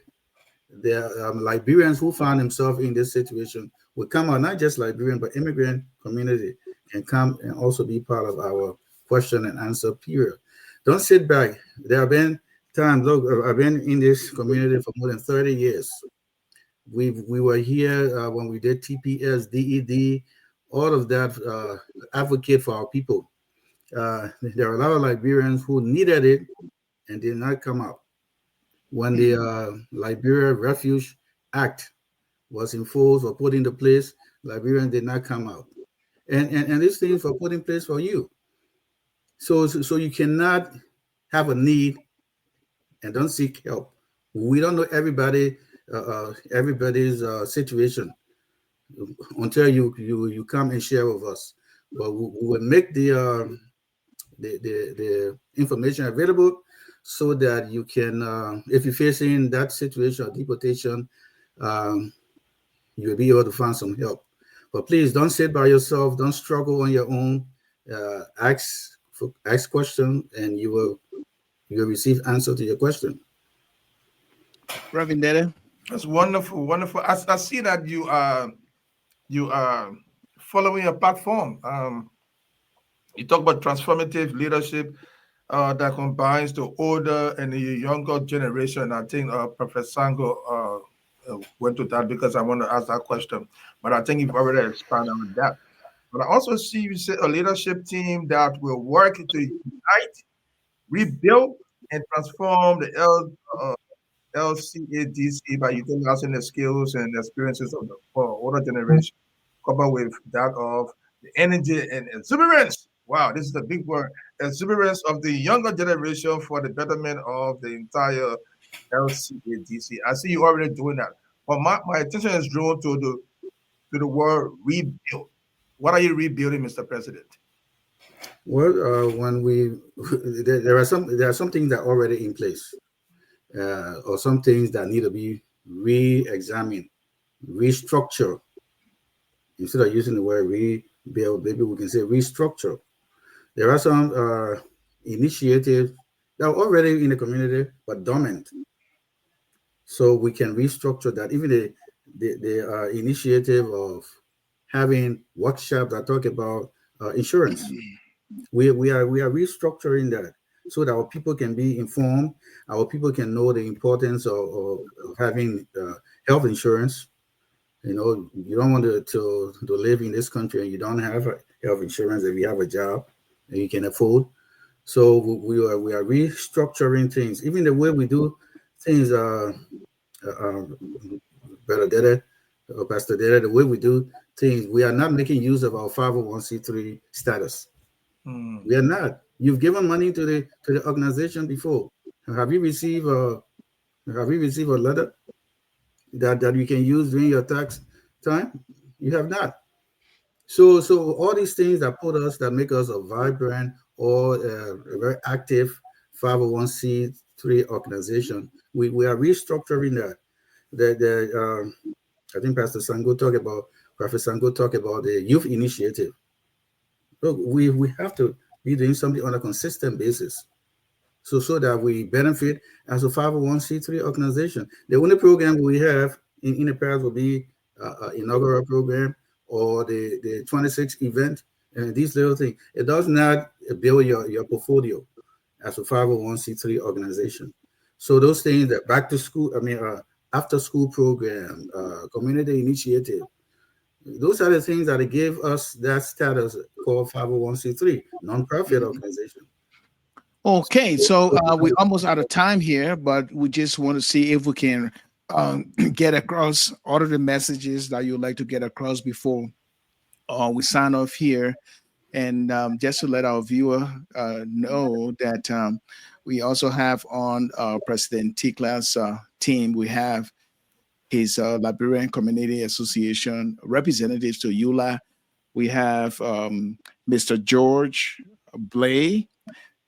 the Liberians who found themselves in this situation will come out, not just Liberian but immigrant community, and come and also be part of our question and answer period. Don't sit back. There have been times. Look, I've been in this community for more than 30 years. We were here when we did TPS, DED, all of that, advocate for our people. There are a lot of Liberians who needed it and did not come out. When the Liberia Refuge Act was enforced or put into place, Liberians did not come out. And these things were put in place for you. So you cannot have a need and don't seek help. We don't know everybody's situation until you come and share with us. But we will make the information available so that you can, if you're facing that situation of deportation, um, you'll be able to find some help. But please don't sit by yourself. Don't struggle on your own. Ask questions, and you will receive answer to your question. Reverend Deddeh? That's wonderful, wonderful. I see that you are following a platform. You talk about transformative leadership that combines the older and the younger generation. I think Professor Sango went to that because I want to ask that question, but I think you've already expanded on that. But I also see you say a leadership team that will work to unite, rebuild, and transform the LCADC by utilizing the skills and experiences of the older generation, coupled with that of the energy and exuberance. Wow, this is a big word. Exuberance of the younger generation for the betterment of the entire LCADC. I see you already doing that. But my attention is drawn to the word rebuild. What are you rebuilding, Mr. President? Well, when we there are some things that are already in place, or some things that need to be re-examined, restructured. Instead of using the word rebuild, maybe we can say restructure. There are some initiatives that are already in the community but dormant, so we can restructure that. Even the initiative of having workshops that talk about insurance, we are restructuring that so that our people can be informed, our people can know the importance of having health insurance. You know, you don't want to live in this country and you don't have health insurance if you have a job and you can afford. So we are restructuring things, even the way we do things. Uh, Brother Deddeh, or Pastor Deddeh, the way we do things, we are not making use of our 501c3 status. Hmm. We are not. You've given money to the organization before. Have you received a letter that you can use during your tax time? You have not. So all these things that make us a vibrant or a very active 501c3 organization, we are restructuring that. The I think Prophet Sango talked about the youth initiative. Look, we have to be doing something on a consistent basis, so that we benefit as a 501c3 organization. The only program we have in the past will be inaugural program or the 26th event, and these little things. It does not build your portfolio as a 501c3 organization. So those things, that back to school, after school program, community initiative, those are the things that give us that status called 501c3 nonprofit organization. Okay, so we're So almost out of time here, but we just want to see if we can get across all of the messages that you'd like to get across before we sign off here. And just to let our viewer know that we also have on President Tikla's team, we have his Liberian Community Association representatives to EULA. We have Mr. George Blay.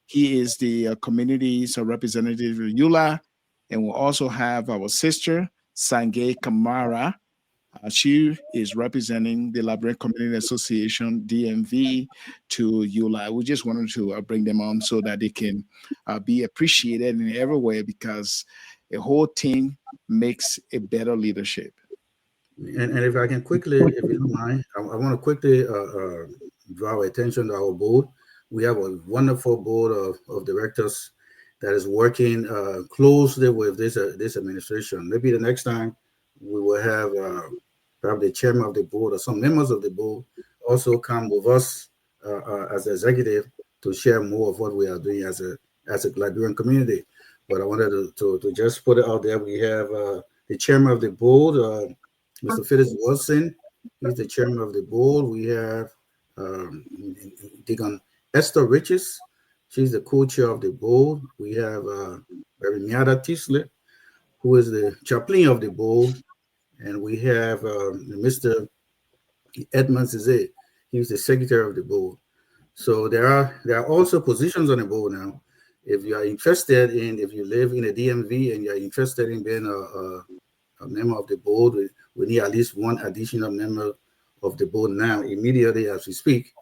He is the community's representative of EULA. And we'll also have our sister, Sangay Kamara. She is representing the Liberian Community Association (DMV) to EULA. We just wanted to bring them on so that they can be appreciated in every way, because a whole team makes a better leadership. and if I can quickly, if you don't mind, I want to quickly draw attention to our board. We have a wonderful board of directors that is working closely with this administration. Maybe the next time we will have probably the chairman of the board or some members of the board also come with us as executive to share more of what we are doing as a Liberian community. But I wanted to just put it out there. We have the chairman of the board, Mr. Phyllis Wilson. He's the chairman of the board. We have Deacon Esther Riches. She's the co-chair of the board. We have Miada Tisler, who is the chaplain of the board. And we have Mr. Edmund Zizé. He's the secretary of the board. So there are also positions on the board now. If you are interested if you live in a DMV and you're interested in being a member of the board, we need at least one additional member of the board now, immediately as we speak.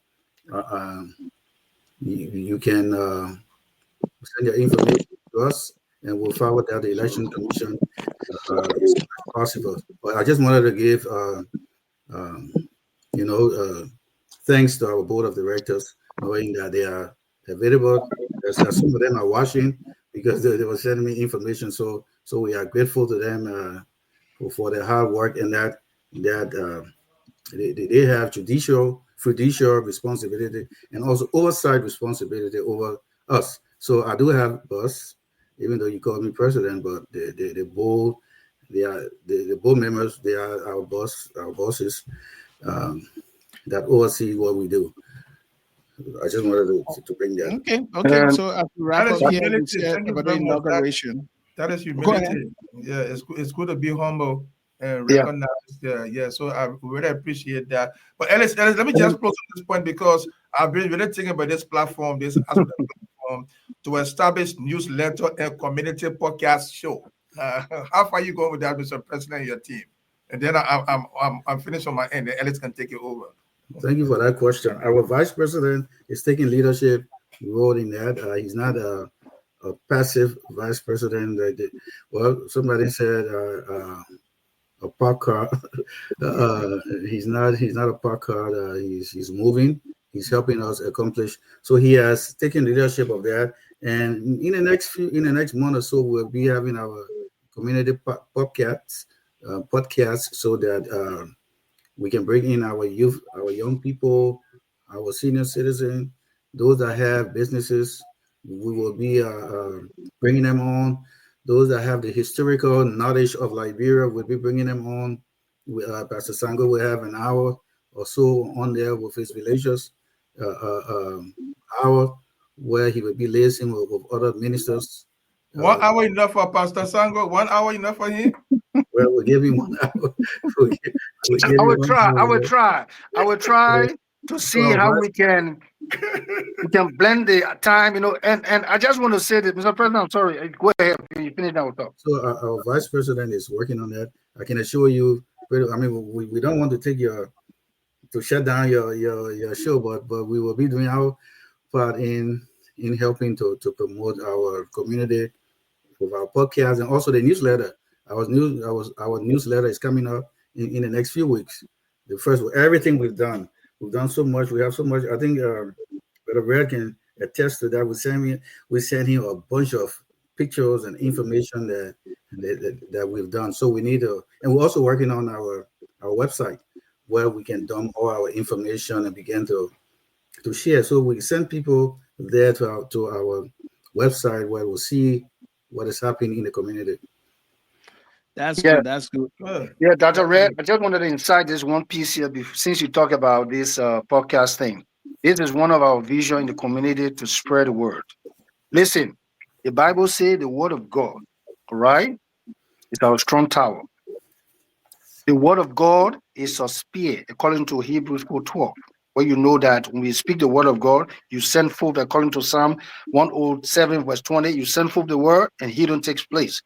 You can send your information to us, and we'll forward that to the election commission as soon as possible. But I just wanted to give, thanks to our board of directors, knowing that they are available. Some of them are watching because they were sending me information. So we are grateful to them for their hard work, and that they have judicial responsibility and also oversight responsibility over us. So I do have Buzz. even though you call me president, but the board, they are the board members. They are our bosses um, that oversee what we do. I just wanted to bring that. Okay, okay. And So as we wrap That is up here, we humility. said Thank you about the very much. inauguration. That is Go ahead. humility. Yeah, it's good to be humble and yeah, recognize. Yeah. So I really appreciate that. But Ellis, let me just close on this point because I've been really thinking about this platform, this aspect of the platform, to establish newsletter and community podcast show. How far you going with that, Mr. President, and your team? And then I'm finished on my end. And Ellis can take it over. Thank you for that question. Our vice president is taking leadership role in that. He's not a passive vice president. Well, somebody said a park car. He's not a park car. He's moving. He's helping us accomplish. So he has taken leadership of that. And in the next month or so, we'll be having our community podcasts, so that we can bring in our youth, our young people, our senior citizens, those that have businesses. We will be bringing them on. Those that have the historical knowledge of Liberia, we'll be bringing them on. Pastor Sango will have an hour or so on there with his religious uh, uh, um, hour, where he will be liaising with other ministers. 1 hour enough for Pastor Sango? 1 hour enough for him? Well, we'll give him 1 hour. We'll give I him will one try. I hour. will try. I will try to So see our how vice we can blend the time. And I just want to say that, Mr. President. I'm sorry. Go ahead. You finish now. Talk. So our vice president is working on that. I can assure you. I mean, we don't want to shut down your show, but we will be doing our part in helping to promote our community with our podcast and also the newsletter. Our newsletter is coming up in the next few weeks. The first, everything we've done so much. We have so much. I think Brother Red can attest to that. We sent him a bunch of pictures and information that we've done. So we need to, and we're also working on our website where we can dump all our information and begin to share. So we send people there to our website where we'll see what is happening in the community. That's Yeah, good. That's good. Good. yeah, Dr. Red. I just wanted to inside this one piece here. Since you talk about this podcast thing, this is one of our vision in the community to spread the word. Listen, the Bible says the word of God, all right, is our strong tower. The word of God is a spear, according to Hebrews 4:12. Where you know that when we speak the word of God, you send forth, according to Psalm 107, verse 20, you send forth the word and healing takes place.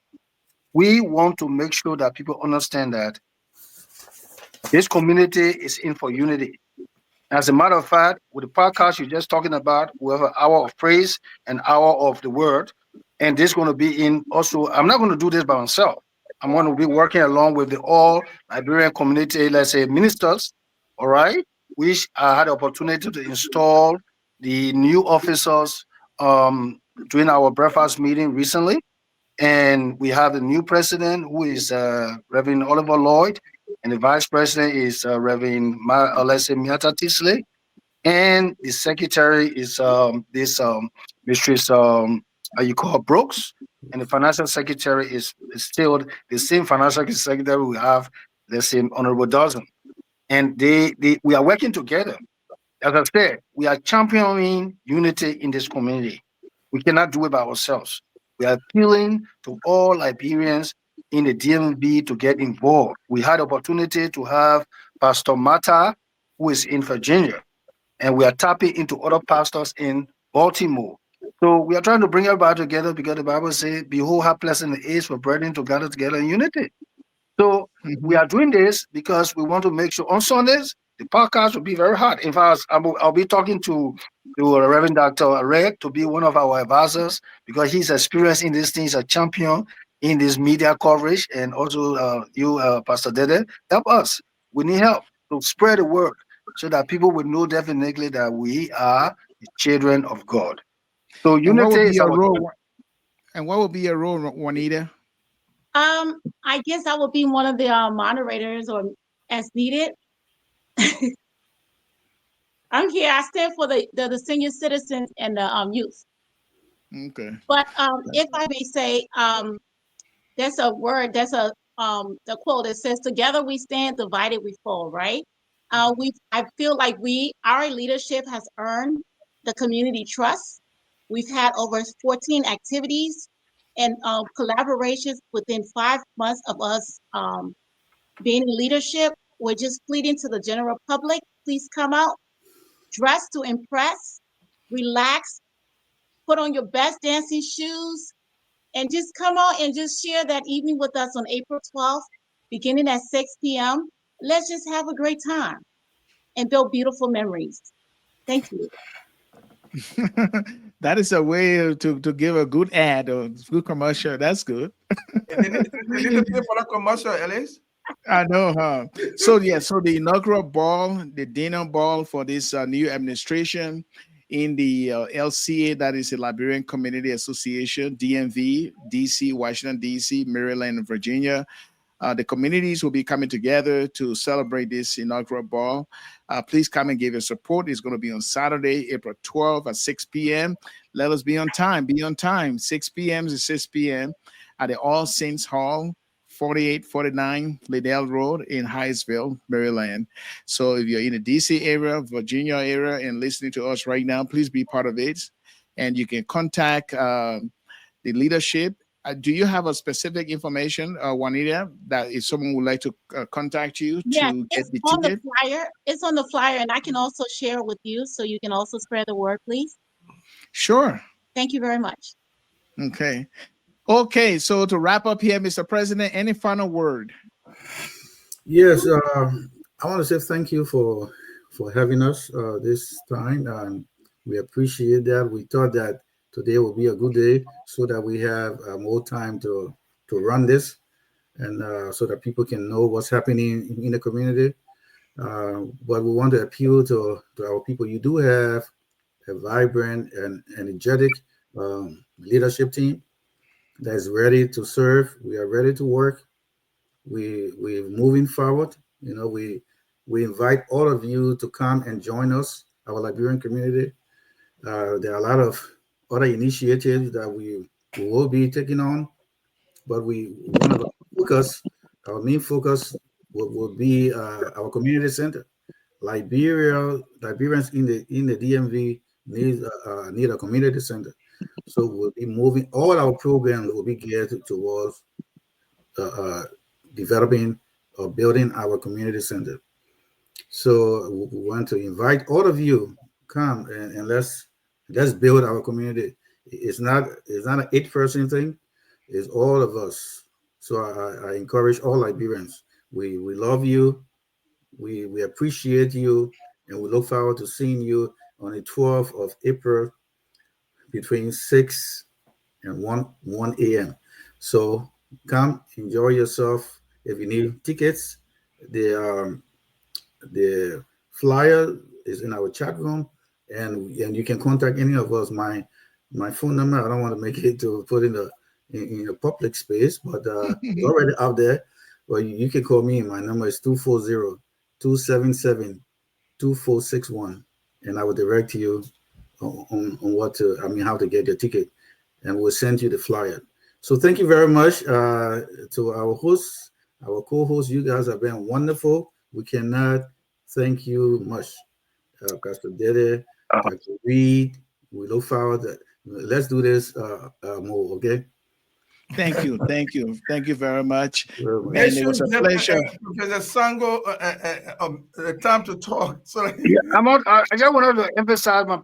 We want to make sure that people understand that this community is in for unity. As a matter of fact, with the podcast you're just talking about, we have an hour of praise, an hour of the word, and this is going to be in also. I'm not going to do this by myself. I'm going to be working along with the all Liberian community, let's say ministers, all right, which I had the opportunity to install the new officers during our breakfast meeting recently. And we have the new president, who is Reverend Oliver Lloyd, and the vice president is Reverend let's say Miata Tisley, and the secretary is this Mistress how you call her, Brooks, and the financial secretary is still the same financial secretary we have, let's say Honorable Dozen, and they we are working together. As I said, we are championing unity in this community. We cannot do it by ourselves. We are appealing to all Liberians in the DMV to get involved. We had opportunity to have Pastor Mata, who is in Virginia, and we are tapping into other pastors in Baltimore. So we are trying to bring everybody together because the Bible says, "Behold, how pleasant it is for brethren to gather together in unity." So we Mhm. are doing this because we want to make sure on Sundays the podcast will be very hard. In fact, I'll be talking to Reverend Dr. Red to be one of our advisors because he's experienced in these things, a champion in this media coverage, and also you, Pastor Deddeh, help us. We need help to spread the word so that people will know definitely that we are the children of God. So And what unity would be is your our role? And what would be your role, Juanita? I guess I will be one of the moderators or as needed. I'm here. I stand for the senior citizens and the youth. Okay. But if I may say, there's a word, there's a the quote that says, "Together we stand, divided we fall." Right? I feel like our leadership has earned the community trust. We've had over 14 activities and collaborations within 5 months of us being in leadership. We're just pleading to the general public: please come out, dress to impress, relax, put on your best dancing shoes, and just come out and just share that evening with us on April 12th, beginning at 6 p.m. Let's just have a great time and build beautiful memories. Thank you. That is a way to give a good ad or good commercial. That's good. And they need to pay for the commercial, Alice. I know, huh? So yeah, so the inaugural ball, the dinner ball for this new administration in the LCA, that is the Liberian Community Association, DMV, DC, Washington DC, Maryland, and Virginia. The communities will be coming together to celebrate this inaugural ball. Please come and give your support. It's going to be on Saturday, April 12th at 6 p.m. Let us be on time. Be on time. 6 p.m. to 6 p.m. at the All Saints Hall, 4849 Liddell Road in Hyattsville, Maryland. So if you're in the DC area, Virginia area, and listening to us right now, please be part of it. And you can contact the leadership. Do you have a specific information, Juanita, that if someone would like to contact you Yes, to get it's the on the ticket? flyer. It's on the flyer, and I can also share with you so you can also spread the word, please. Sure. Thank you very much. Okay. Okay. So to wrap up here, Mr. President, any final word? Yes, I want to say thank you for having us this time. We appreciate that. We thought that today will be a good day so that we have more time to run this and so that people can know what's happening in the community. But we want to appeal to our people. You do have a vibrant and energetic leadership team that is ready to serve. We are ready to work. We're moving forward. We invite all of you to come and join us, our Liberian community. There are a lot of other initiatives that we will be taking on, but we one of our main focus will be our community center. Liberians in the DMV need a community center, so we'll be moving. All our programs will be geared towards uh, uh, developing or building our community center. So we want to invite all of you come and let's build our community. It's not an 8 person thing. It's all of us. So I encourage all Liberians. We love you. We appreciate you, and we look forward to seeing you on the 12th of April between 6 and 1 a.m. So come enjoy yourself. If you need tickets, the the flyer is in our chat room, and you can contact any of us. My phone number, I don't want to make it to put in a public space, but it's already out there. Well, you can call me. My number is 240-277-2461, and I will direct you on how to get your ticket, and we'll send you the flyer. So thank you very much to our hosts, our co-hosts. You guys have been wonderful. We cannot thank you much, Pastor Deddeh, Dr. Reed. We look forward to let's do this more. Okay. Thank you. Thank you. Thank you very much. Very much. Make And it sure was a you give pleasure. Professor Sango time to talk. So Yeah, I just wanted to emphasize my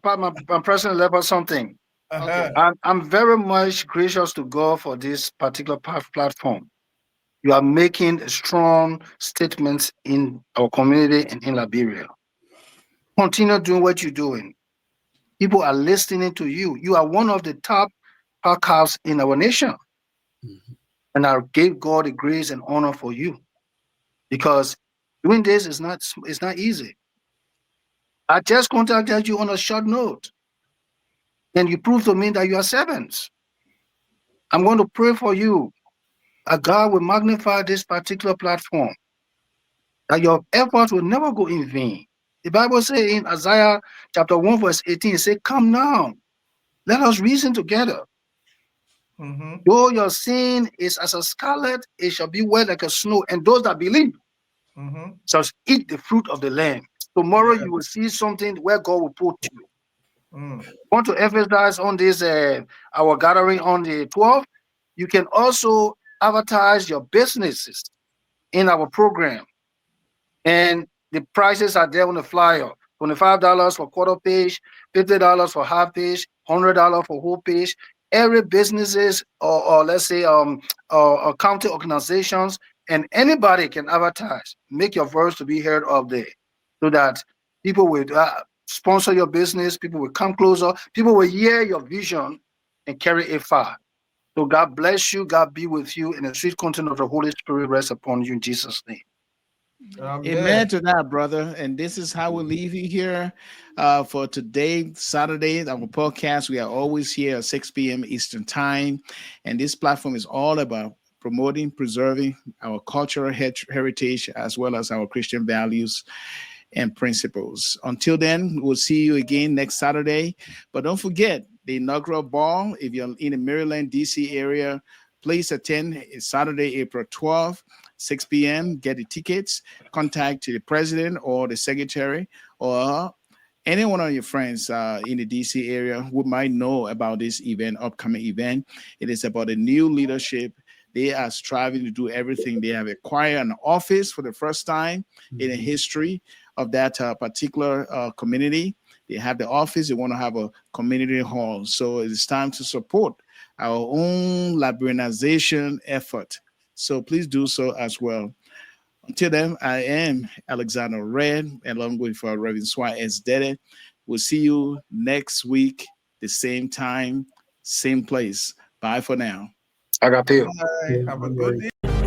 personal level something. uh-huh. I'm very much gracious to God for this particular platform. You are making strong statements in our community and in Liberia. Continue doing what you're doing. People are listening to you. You are one of the top podcasts in our nation. Mhm. And I give God the grace and honor for you because doing this is not easy. I just contacted you on a short note, and you prove to me that you are servants. I'm going to pray for you that God will magnify this particular platform, that your efforts will never go in vain. The Bible says in Isaiah chapter 1, verse 18, it says, "Come now. Let us reason together. Mm-hmm. Though your sin is as a scarlet, it shall be white like a snow. And those that believe Mm-hmm. shall eat the fruit of the land. Tomorrow Yeah. you will see something where God will put you. Mm. Want to emphasize on this our gathering on the 12th. You can also advertise your businesses in our program, and the prices are there on the flyer. $25 for quarter page, $50 for half page, $100 for whole page. Every businesses or let's say county organizations and anybody can advertise. Make your voice to be heard of there, so that people will sponsor your business. People will come closer. People will hear your vision and carry it far. So God bless you. God be with you, and the sweet content of the Holy Spirit rest upon you in Jesus' name. Amen Amen. to that, brother. And this is how we leave you here for today, Saturday, our podcast. We are always here at 6 p.m. Eastern Time. And this platform is all about promoting, preserving our cultural heritage as well as our Christian values and principles. Until then, we'll see you again next Saturday. But don't forget the inaugural ball. If you're in the Maryland, D.C. area, please attend. It's Saturday, April 12th, 6 p.m. Get the tickets. Contact the president or the secretary or any one of your friends in the DC area who might know about this event, upcoming event. It is about a new leadership. They are striving to do everything. They have acquired an office for the first time in the history of that particular community. They have the office. They want to have a community hall. So it's time to support our own Liberianization effort. So please do so as well. Until then, I am Alexander Red, along with Reverend Suah as Deddeh. We'll see you next week, the same time, same place. Bye for now. Agapeo. Bye. Yeah, Have a bye-bye. good day.